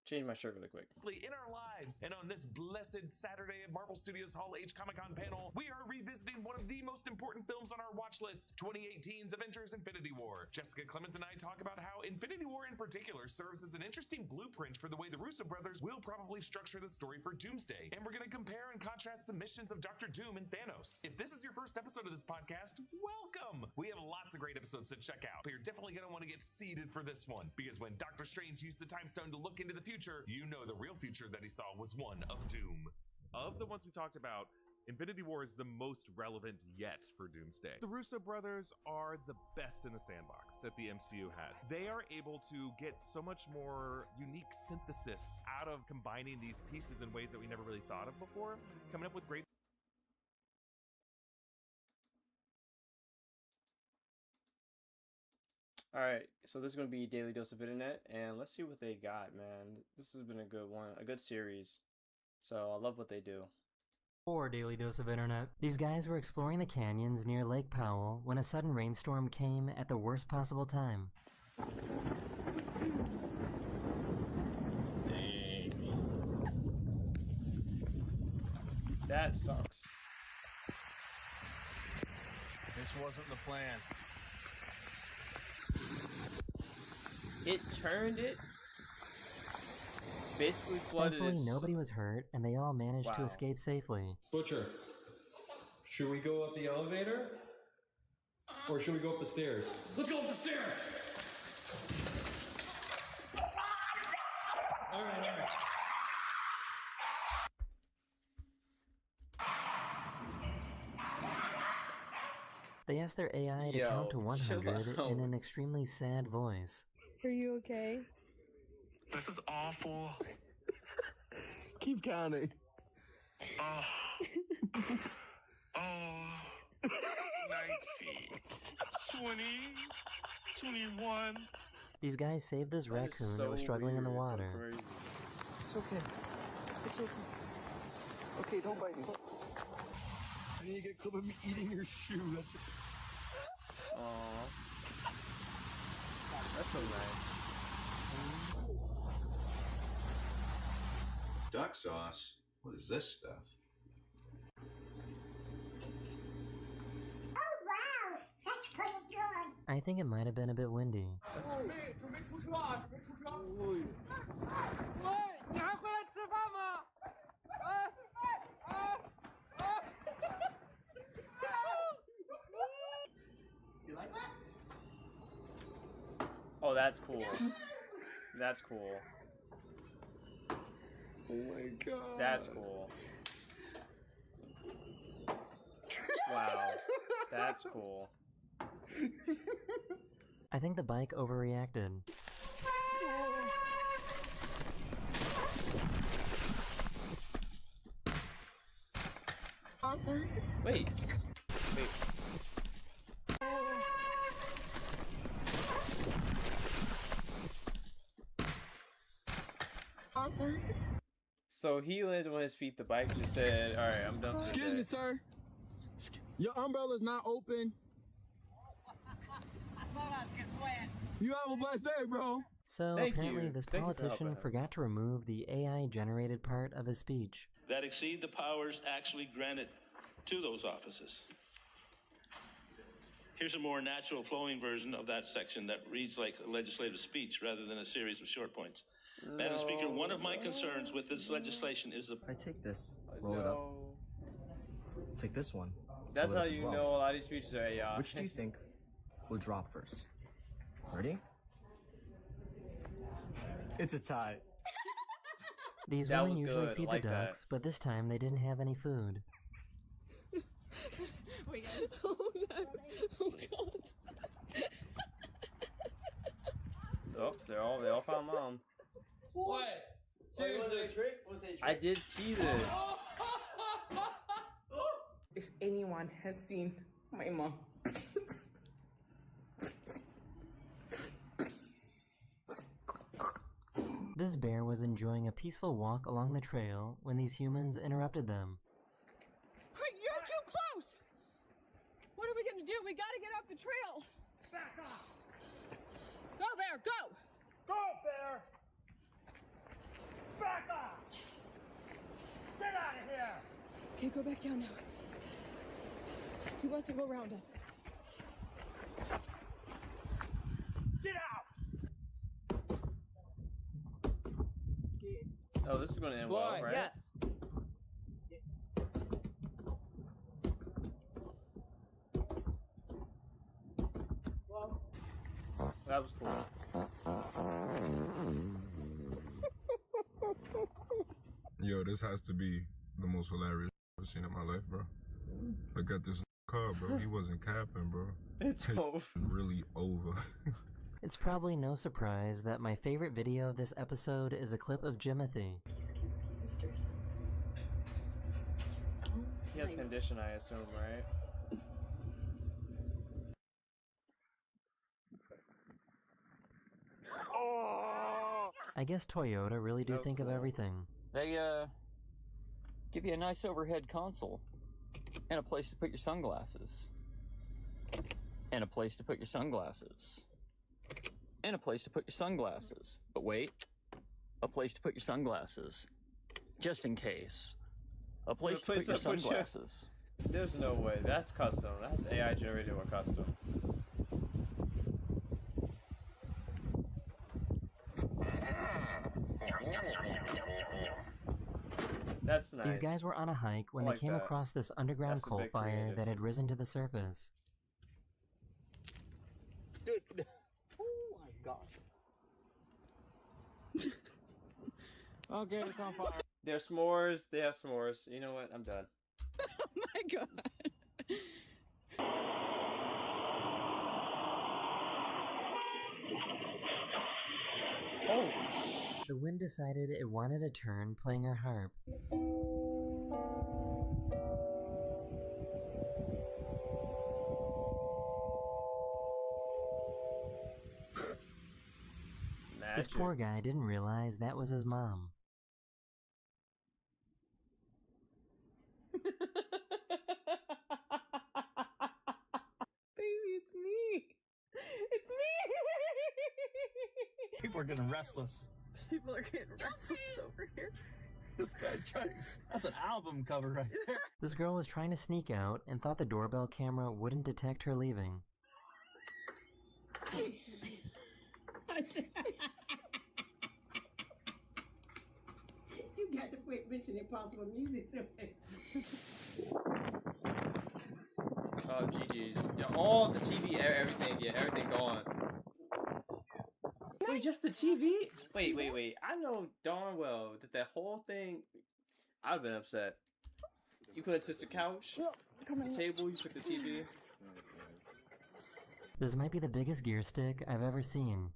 change my shirt really quick. In our lives, and on this blessed Saturday at Marvel Studios Hall H Comic-Con panel, we are revisiting one of the most important films on our watch list, 2018's Avengers Infinity War. Jessica Clemens and I talk about how Infinity War in particular serves as an interesting blueprint for the way the Russo brothers will probably structure the story for Doomsday. And we're going to compare and contrast the missions of Dr. Doom and Thanos. If this is your first episode of this podcast, welcome! We have lots of great episodes to check out, but you're definitely going to want to get seated for this one, because when Doctor Strange used the Time Stone to look into the future, you know the real future that he saw was one of doom. Of the ones we talked about, Infinity War is the most relevant yet for Doomsday. The Russo brothers are the best in the sandbox that the MCU has. They are able to get so much more unique synthesis out of combining these pieces in ways that we never really thought of before, coming up with great. Alright, so this is going to be Daily Dose of Internet, and let's see what they got, man. This has been a good one, a good series. So I love what they do. Or Daily Dose of Internet. These guys were exploring the canyons near Lake Powell when a sudden rainstorm came at the worst possible time. Dang. That sucks. This wasn't the plan. It turned it, basically flooded it. Thankfully, nobody was hurt, and they all managed to escape safely. Butcher, should we go up the elevator? Or should we go up the stairs? Let's go up the stairs! Alright. They asked their AI to count to 100 in an extremely sad voice. Are you okay? This is awful. Keep counting. 19, 20, 21. These guys saved this raccoon that was struggling in the water. It's okay. It's okay. Okay, don't bite me. I need to get clip of me eating your shoe. That's it. Aww. That's so nice. Duck sauce? What is this stuff? Oh wow, that's pretty good. I think it might have been a bit windy. You like that? Oh, that's cool. That's cool. Oh my god. That's cool. Wow. That's cool. I think the bike overreacted. Wait. So he landed on his feet. The bike just said, "All right, I'm done for the Excuse day." me, sir. Your umbrella's not open. You have a blessed day, bro. So apparently this politician forgot to remove the AI-generated part of his speech. That exceed the powers actually granted to those offices. Here's a more natural flowing version of that section that reads like a legislative speech rather than a series of short points. Madam Speaker, one of my concerns with this legislation is the... I take this, roll it up. Take this one. That's roll it how up as you well. know a lot of these speeches are AI. Which do you think will drop first? Ready? It's a tie. These That women was usually good. feed I like the that. ducks, but this time they didn't have any food. We got it. Oh no. Oh god. Oh, they all found mom. What? Seriously? I did see this. If anyone has seen my mom. This bear was enjoying a peaceful walk along the trail when these humans interrupted them. Quick, you're too close! What are we gonna do? We gotta get off the trail! Back off! Go, Bear, go! Go, Bear! Back off! Get out of here! Okay, go back down now. He wants to go around us. Get out! Oh, this is going to end well, right? Yes. That was cool. Yo, this has to be the most hilarious I've seen in my life, bro. Look at this car, bro. He wasn't capping, bro. It's over. Really over. It's probably no surprise that my favorite video of this episode is a clip of Jimothy. He has condition, I assume, right? I guess Toyota really do think of everything. They, give you a nice overhead console. And a place to put your sunglasses. And a place to put your sunglasses. And a place to put your sunglasses. But wait, a place to put your sunglasses. Just in case. A place to put your sunglasses. There's no way. That's custom. That's AI generated or custom. That's nice. These guys were on a hike when I they like came that. across this underground That's a coal bit fire creative. that had risen to the surface. Dude. Oh my gosh. Okay, it's on fire. They're s'mores. They have s'mores. You know what? I'm done. Oh my god. Holy The wind decided it wanted a turn playing her harp. This poor guy didn't realize that was his mom. Baby, it's me. It's me. People are getting restless. People are getting restless over here. This guy's trying. That's an album cover right there. This girl was trying to sneak out and thought the doorbell camera wouldn't detect her leaving. You got to put Mission Impossible music to it. Oh, GG's. Yeah, all the TV, everything, yeah, everything gone. Wait, just the TV? Wait. I know darn well that that whole thing, I'd have been upset. You could have took the couch, the table, you took the TV. This might be the biggest gear stick I've ever seen.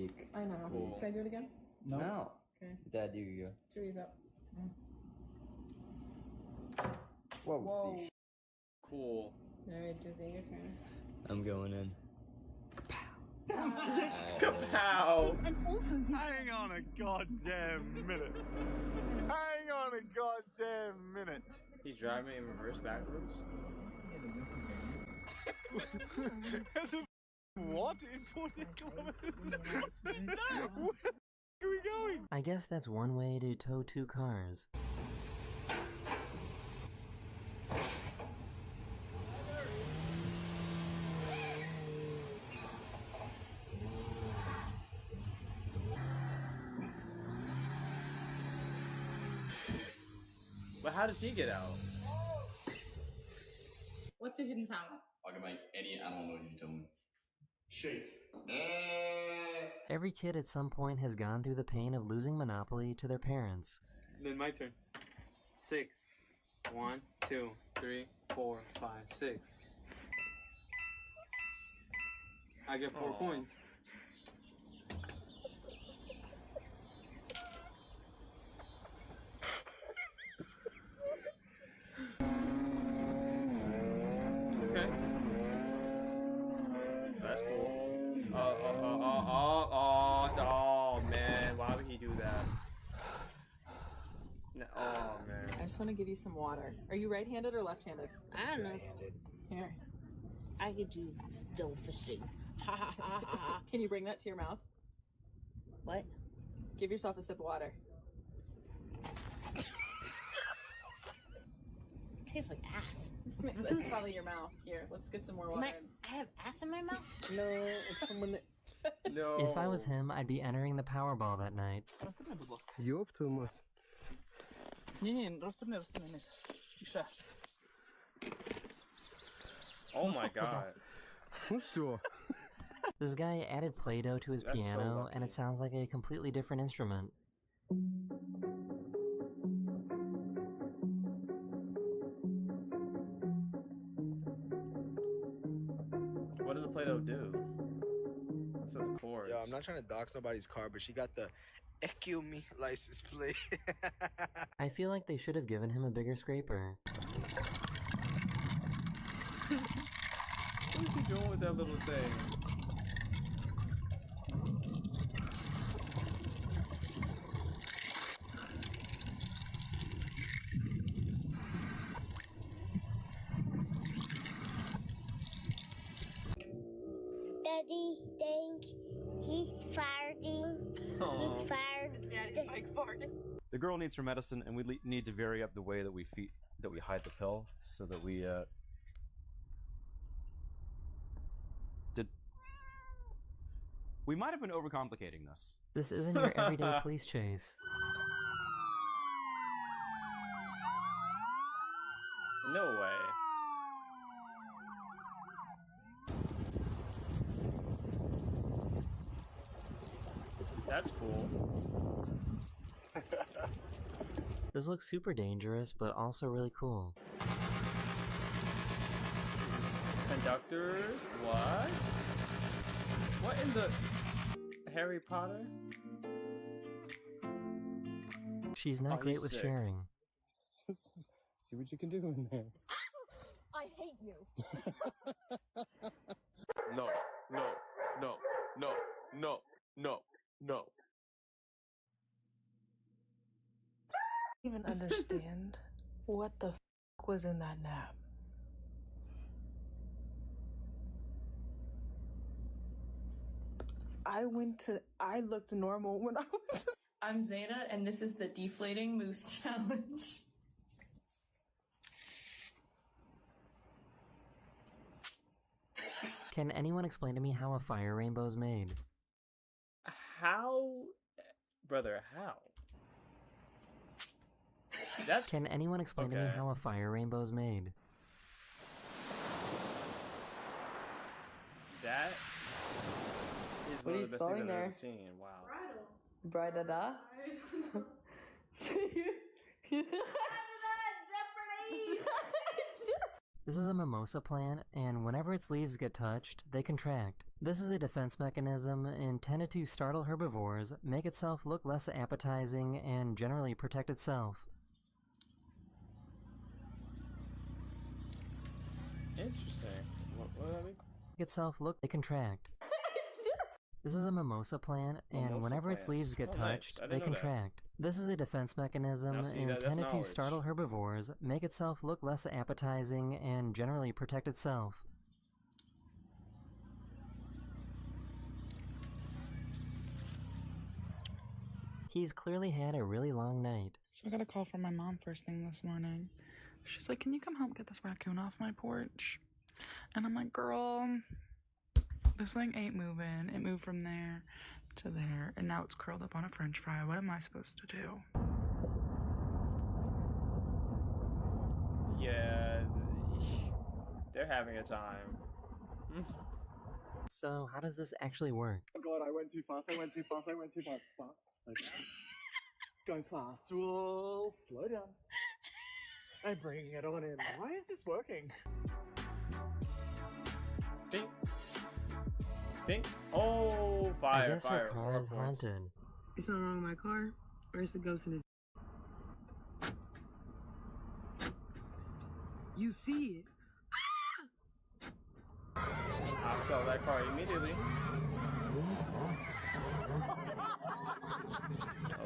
week. I know. Cool. Can I do it again? No. Okay. Dad, you go. 3 is up. Whoa. Whoa. Cool. Alright, Jose, your turn. I'm going in. Kapow! Hang on a goddamn minute. Hang on a goddamn minute. He's driving in reverse backwards. As a what in 40 kilometers? Where are we going? I guess that's one way to tow 2 cars. But how does he get out? What's your hidden talent? I can make any animal noise you tell me. Sheep. Every kid at some point has gone through the pain of losing Monopoly to their parents. Then my turn. 6. 1, 2, 3, 4, 5, 6. I get 4 coins. Okay. That's cool. Oh man, why would he do that? No, oh man. I just want to give you some water. Are you right-handed or left-handed? I don't know. Here. I could do double fisting. Ha ha ha ha ha. Can you bring that to your mouth? What? Give yourself a sip of water. Tastes like ass. That's probably your mouth. Here, let's get some more water. I have ass in my mouth? No, it's someone that... No. If I was him, I'd be entering the Powerball that night. Ёптама. Не, розтягни. Ще. Oh my god. Ну всё. This guy added Play-Doh to his That's so piano, lucky. and it sounds like a completely different instrument. What does the Play-Doh do? What's the chords? Yo, I'm not trying to dox nobody's car, but she got the EQME license plate. I feel like they should have given him a bigger scraper. What is he doing with that little thing? Daddy, thanks. He's farting. He's farting. His daddy's like farting. The girl needs her medicine, and we need to vary up the way that we hide the pill, so that we we might have been overcomplicating this. This isn't your everyday police chase. No way. That's cool. This looks super dangerous, but also really cool. Conductors? What? What in the... Harry Potter? She's not great with sharing. See what you can do in there. I hate you. No, no, no, no, no, no, no. Even understand what the f was in that nap. I looked normal when I went to. I'm Zeta, and this is the Deflating Moose Challenge. Can anyone explain to me how a fire rainbow is made? How? Brother, how? That's... Can anyone explain to me how a fire rainbow is made? That is What one are of you the best things spelling I've there? ever seen. Wow. Bridada. This is a mimosa plant, and whenever its leaves get touched, they contract. This is a defense mechanism intended to startle herbivores, make itself look less appetizing, and generally protect itself. Interesting. What I mean? Itself look, they contract. This is a mimosa plant, and Mimosa whenever its plants. leaves get Oh, nice. touched, I didn't they know that. contract. This is a defense mechanism Now, see, that's intended to knowledge. startle herbivores, make itself look less appetizing, and generally protect itself. He's clearly had a really long night. So I got a call from my mom first thing this morning. She's like, "Can you come help get this raccoon off my porch?" And I'm like, "Girl, this thing ain't moving. It moved from there to there, and now it's curled up on a french fry. What am I supposed to do?" Yeah, they're having a time. So how does this actually work? Oh god, I went too fast, I went too fast, I went too fast. Okay. Going fast. Whoa, slow down. I'm bringing it on in. Why is this working? Pink. Pink. Oh, fire, I guess fire. her car is haunted. Is something wrong with my car? Or is the ghost in his... You see it? I'll sell that car immediately.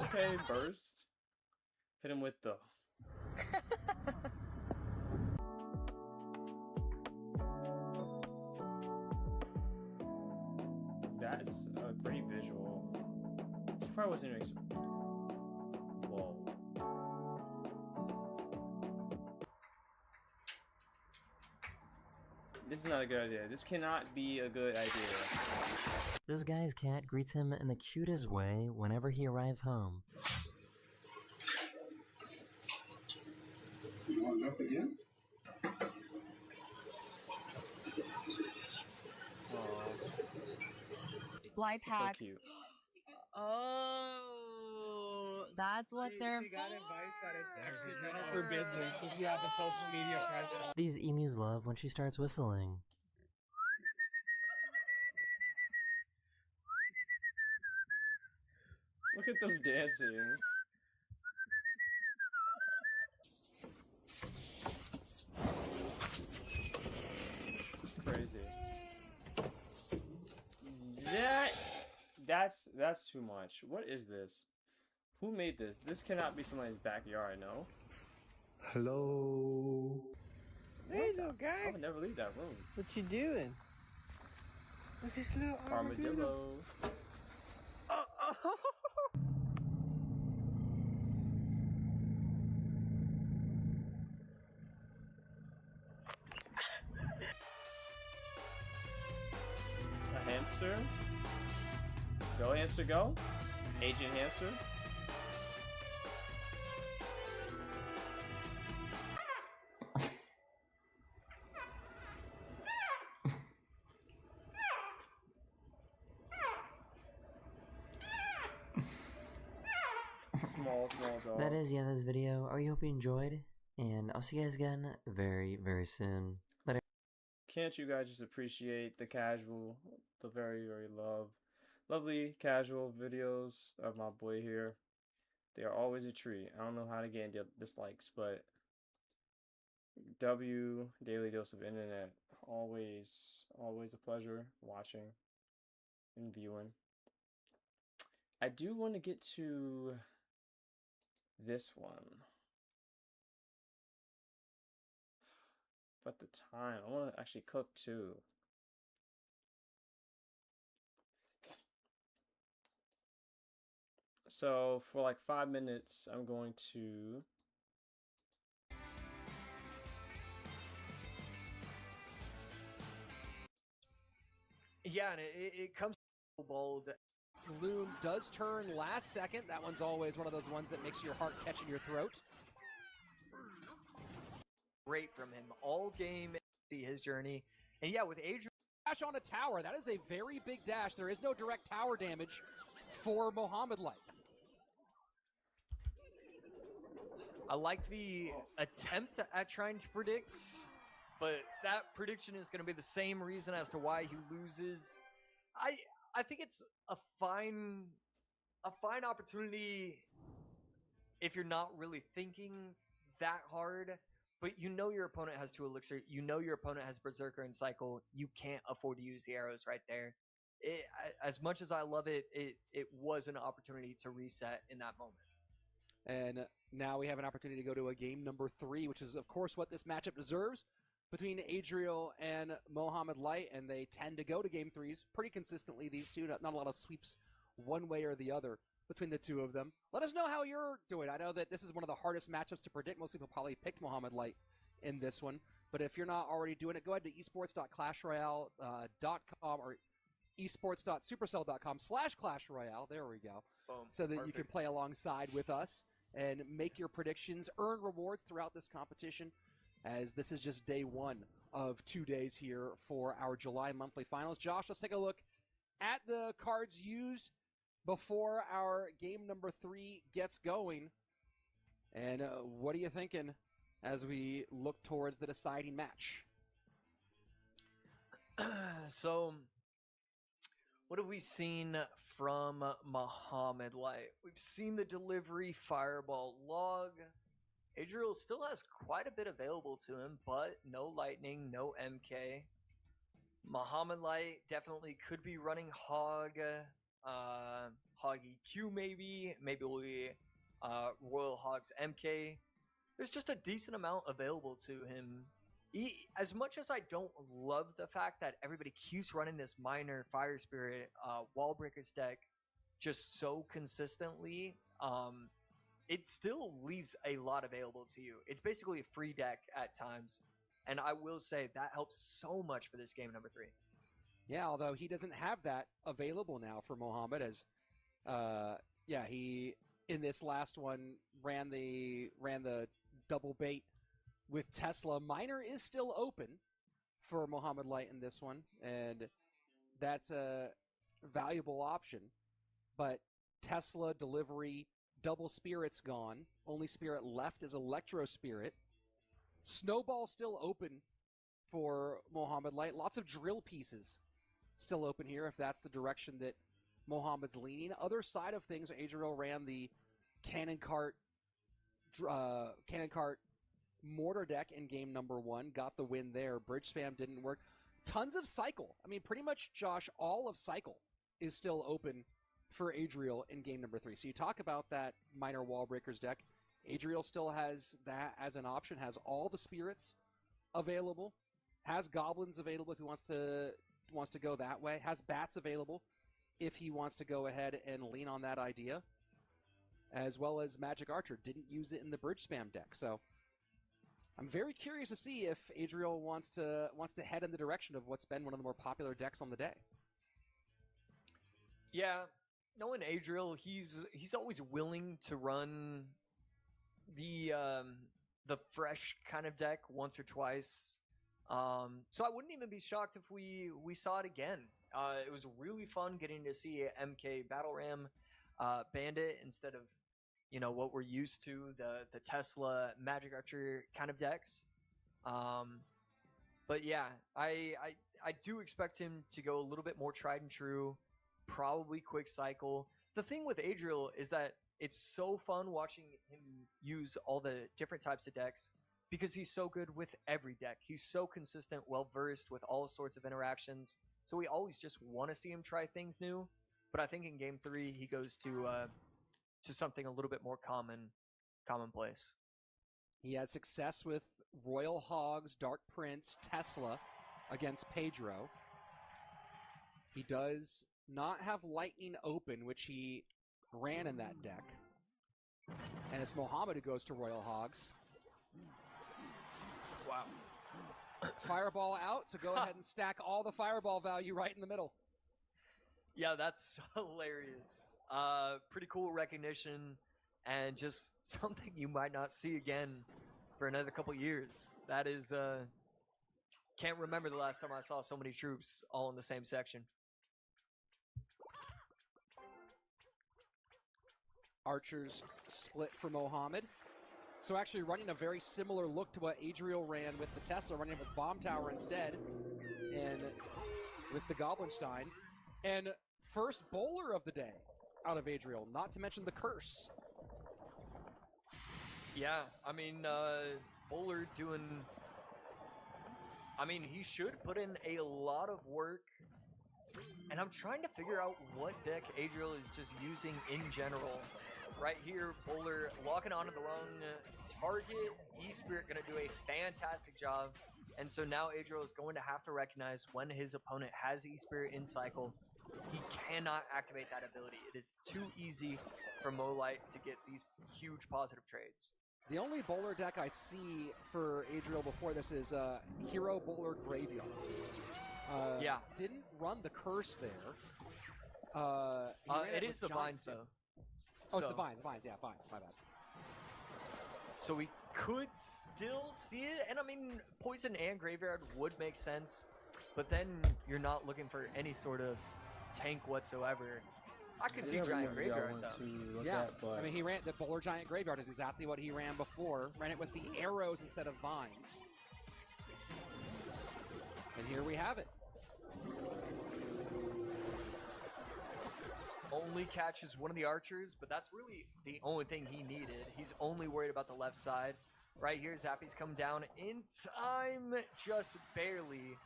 Okay, burst. Hit him with the... That's a great visual. She probably wasn't even expecting. Whoa. This is not a good idea. This cannot be a good idea. This guy's cat greets him in the cutest way whenever he arrives home. You want to up again? Life So hack. cute. Oh, that's what they're For business, if you have a social media presence. These emus love when she starts whistling. Look at them dancing. Crazy. That's too much. What is this? Who made this? This cannot be somebody's backyard, no? Hello. There you go, guy. I would never leave that room. What you doing? Look at this little Armadillo. A hamster? Go hamster go? Agent hamster? Small dog. That is, yeah, this video. I hope you enjoyed, and I'll see you guys again very, very soon. Later. Can't you guys just appreciate the casual, the very, very lovely casual videos of my boy here? They are always a treat. I don't know how to get into dislikes, but W Daily Dose of Internet, always a pleasure watching and viewing. I do want to get to this one, but the time, I want to actually cook too. So for like 5 minutes, I'm going to yeah, and it comes bold. Loon does turn last second. That one's always one of those ones that makes your heart catch in your throat. Great from him all game. See his journey, and yeah, with Adrian dash on a tower. That is a very big dash. There is no direct tower damage for Mohamed Light. I like the attempt at trying to predict, but that prediction is going to be the same reason as to why he loses I think it's a fine opportunity if you're not really thinking that hard, but you know your opponent has 2 Elixir, you know your opponent has Berserker and Cycle, you can't afford to use the arrows right there. As much as I love it, it was an opportunity to reset in that moment. And now we have an opportunity to go to a game number 3, which is, of course, what this matchup deserves between Adriel and Mohamed Light, and they tend to go to game 3s pretty consistently, these two. Not a lot of sweeps one way or the other between the two of them. Let us know how you're doing. I know that this is one of the hardest matchups to predict. Most people probably picked Mohamed Light in this one, but if you're not already doing it, go ahead to esports.clashroyale.com or esports.supercell.com/Clash Royale. There we go. Boom. So that Perfect. you can play alongside with us and make your predictions, earn rewards throughout this competition, as this is just day 1 of 2 days here for our July monthly finals. Josh, let's take a look at the cards used before our game number 3 gets going. And what are you thinking as we look towards the deciding match? So, what have we seen from Mohamed Light? We've seen the delivery Fireball log. Adriel still has quite a bit available to him, but no Lightning, no MK. Mohamed Light definitely could be running Hog, Hog EQ maybe Royal Hogs MK. There's just a decent amount available to him. As much as I don't love the fact that everybody keeps running this Miner Fire Spirit Wall Breakers deck just so consistently, it still leaves a lot available to you. It's basically a free deck at times, and I will say that helps so much for this game number 3. Yeah, although he doesn't have that available now for Mohamed, as he in this last one ran the double bait with Tesla. Miner is still open for Mohamed Light in this one, and that's a valuable option. But Tesla, delivery, double Spirit's gone. Only Spirit left is Electro Spirit. Snowball still open for Mohamed Light. Lots of drill pieces still open here if that's the direction that Mohamed's leaning. Other side of things, Adriel ran the Cannon Cart Mortar deck in game number 1, got the win there. Bridge spam didn't work. Tons of Cycle. I mean, pretty much, Josh, all of Cycle is still open for Adriel in game number 3. So you talk about that Miner Wall Breakers deck. Adriel still has that as an option, has all the Spirits available, has Goblins available if he wants to go that way, has Bats available if he wants to go ahead and lean on that idea, as well as Magic Archer. Didn't use it in the Bridge spam deck, so I'm very curious to see if Adriel wants to head in the direction of what's been one of the more popular decks on the day. Yeah, knowing Adriel, he's always willing to run the fresh kind of deck once or twice. So I wouldn't even be shocked if we saw it again. It was really fun getting to see MK Battle Ram Bandit instead of what we're used to, the Tesla Magic Archer kind of decks. But yeah, I do expect him to go a little bit more tried and true, probably quick cycle. The thing with Adriel is that it's so fun watching him use all the different types of decks because he's so good with every deck. He's so consistent, well-versed with all sorts of interactions. So we always just want to see him try things new. But I think in game 3, he goes to something a little bit more commonplace. He had success with Royal Hogs, Dark Prince, Tesla against Pedro. He does not have Lightning open, which he ran in that deck. And it's Mohamed who goes to Royal Hogs. Wow. Fireball out, so go ahead and stack all the Fireball value right in the middle. Yeah, that's hilarious. Pretty cool recognition, and just something you might not see again for another couple years. That is, can't remember the last time I saw so many troops all in the same section. Archers split for Mohamed. So actually running a very similar look to what Adriel ran with the Tesla, running it with Bomb Tower instead, and with the Goblinstein. And first bowler of the day out of Adriel, not to mention the curse. Yeah, I mean, Bowler doing... I mean, he should put in a lot of work. And I'm trying to figure out what deck Adriel is just using in general. Right here, Bowler locking onto the wrong target. E-Spirit going to do a fantastic job. And so now Adriel is going to have to recognize when his opponent has E-Spirit in cycle, he cannot activate that ability. It is too easy for Molite to get these huge positive trades. The only bowler deck I see for Adriel before this is Hero Bowler Graveyard. Yeah. Didn't run the curse there. It is the Vines, though. Oh, it's the Vines, yeah, Vines, my bad. So we could still see it, and I mean, Poison and Graveyard would make sense, but then you're not looking for any sort of tank whatsoever. I could see Giant Graveyard, though. Yeah, I mean, he ran the Bowler Giant Graveyard is exactly what he ran before. Ran it with the arrows instead of vines. And here we have it. Only catches one of the archers, but that's really the only thing he needed. He's only worried about the left side. Right here, Zappy's come down in time, just barely.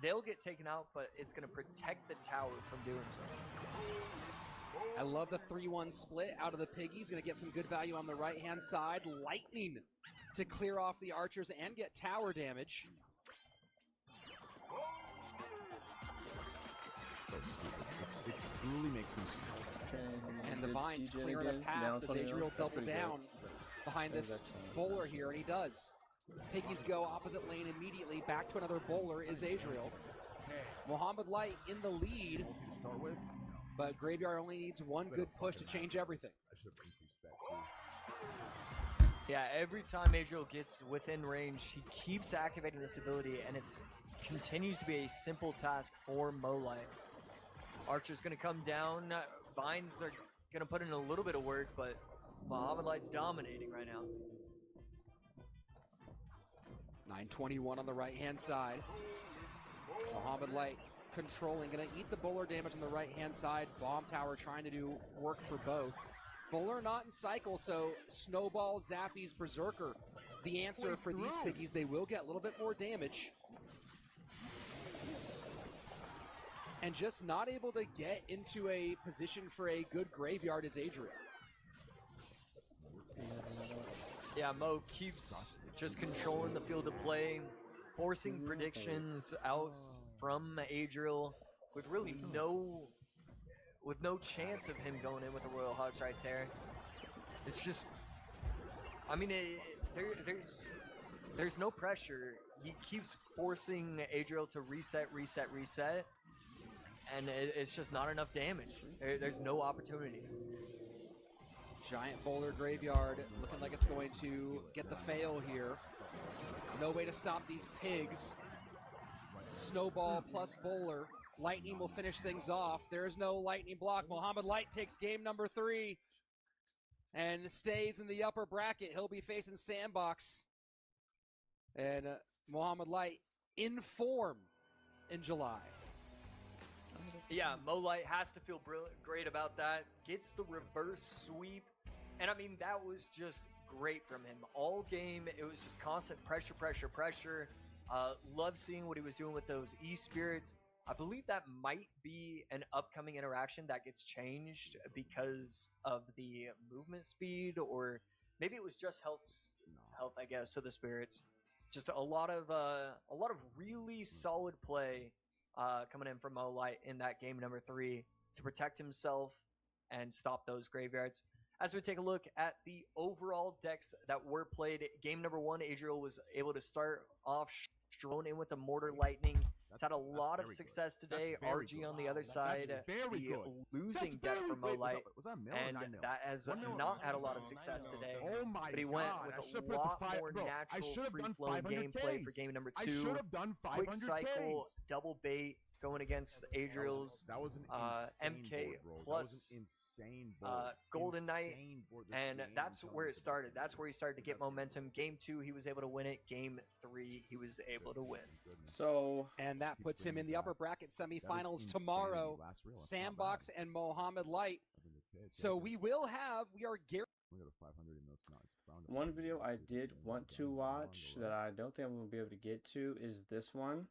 They'll get taken out, but it's going to protect the tower from doing so. I love the 3-1 split out of the Piggies. Going to get some good value on the right-hand side. Lightning to clear off the archers and get tower damage. It truly makes me stupid. And the Vines clearing a path as Adriel double down behind this bowler here, and he does. Piggies go opposite lane immediately. Back to another bowler is Adriel. Mohamed Light in the lead, but Graveyard only needs one good push to change everything. Yeah, every time Adriel gets within range, he keeps activating this ability, and it continues to be a simple task for Molite. Archer's going to come down. Vines are going to put in a little bit of work, but Mohamed Light's dominating right now. 921 on the right-hand side. Mohamed Light controlling, going to eat the bowler damage on the right-hand side. Bomb Tower trying to do work for both. Bowler not in cycle, so Snowball, Zappies, Berserker. The answer for these Piggies, they will get a little bit more damage. And just not able to get into a position for a good Graveyard is Adriel. Yeah, Mo keeps just controlling the field of play, forcing predictions out from Adriel with really no chance of him going in with the Royal Hogs right there. It's just, I mean, there's no pressure. He keeps forcing Adriel to reset, and it's just not enough damage. There's no opportunity. Giant Bowler Graveyard looking like it's going to get the fail here. No way to stop these pigs. Snowball plus Bowler. Lightning will finish things off. There is no lightning block. Mohamed Light takes game number 3 and stays in the upper bracket. He'll be facing Sandbox. And Mohamed Light in form in July. Yeah, Molite has to feel great about that. Gets the reverse sweep. And I mean, that was just great from him. All game, it was just constant pressure. Love seeing what he was doing with those E-Spirits. I believe that might be an upcoming interaction that gets changed because of the movement speed, or maybe it was just health, I guess, so the Spirits. Just a lot of really solid play coming in from Molite in that game number 3 to protect himself and stop those Graveyards. As we take a look at the overall decks that were played, game number 1, Adriel was able to start off strolling in with the Mortar Lightning. It's had a lot of success today. RG on the other side, the losing deck for Molite, and that has not had a lot of success today. But he went with a lot more natural free-flowing gameplay for game number 2. Quick cycle, double bait, going against Adriel's MK plus Golden Knight, and that's where it started. That's where he started to get momentum. Game 2, he was able to win it. Game 3, he was able to win. So and that puts him in the upper bracket semifinals tomorrow. Sandbox and Mohamed Light. So we are guaranteed. One video I did want to watch that I don't think I'm going to be able to get to is this one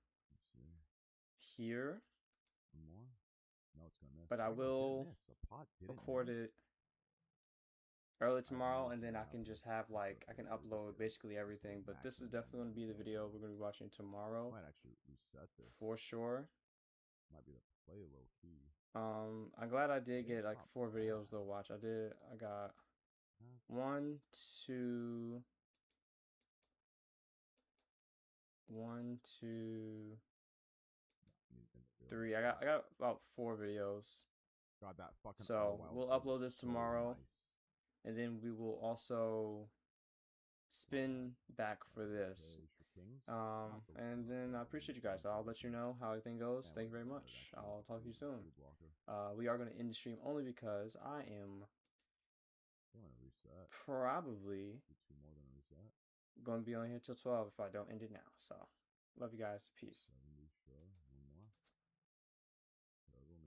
here. But I will record it early tomorrow, and then I can just have like, I can upload basically everything. But this is definitely going to be the video we're going to be watching tomorrow. Might actually reset this for sure. Might be the play low key. I'm glad I did get like 4 videos to watch. I got 1, 2, 3. I got about 4 videos. God, that fucking so we'll upload this tomorrow, and then we will also spin back for this. And then I appreciate you guys. I'll let you know how everything goes. Thank you very much. I'll talk to you soon. We are going to end the stream only because I am probably going to be on here till 12 if I don't end it now. So love you guys. Peace.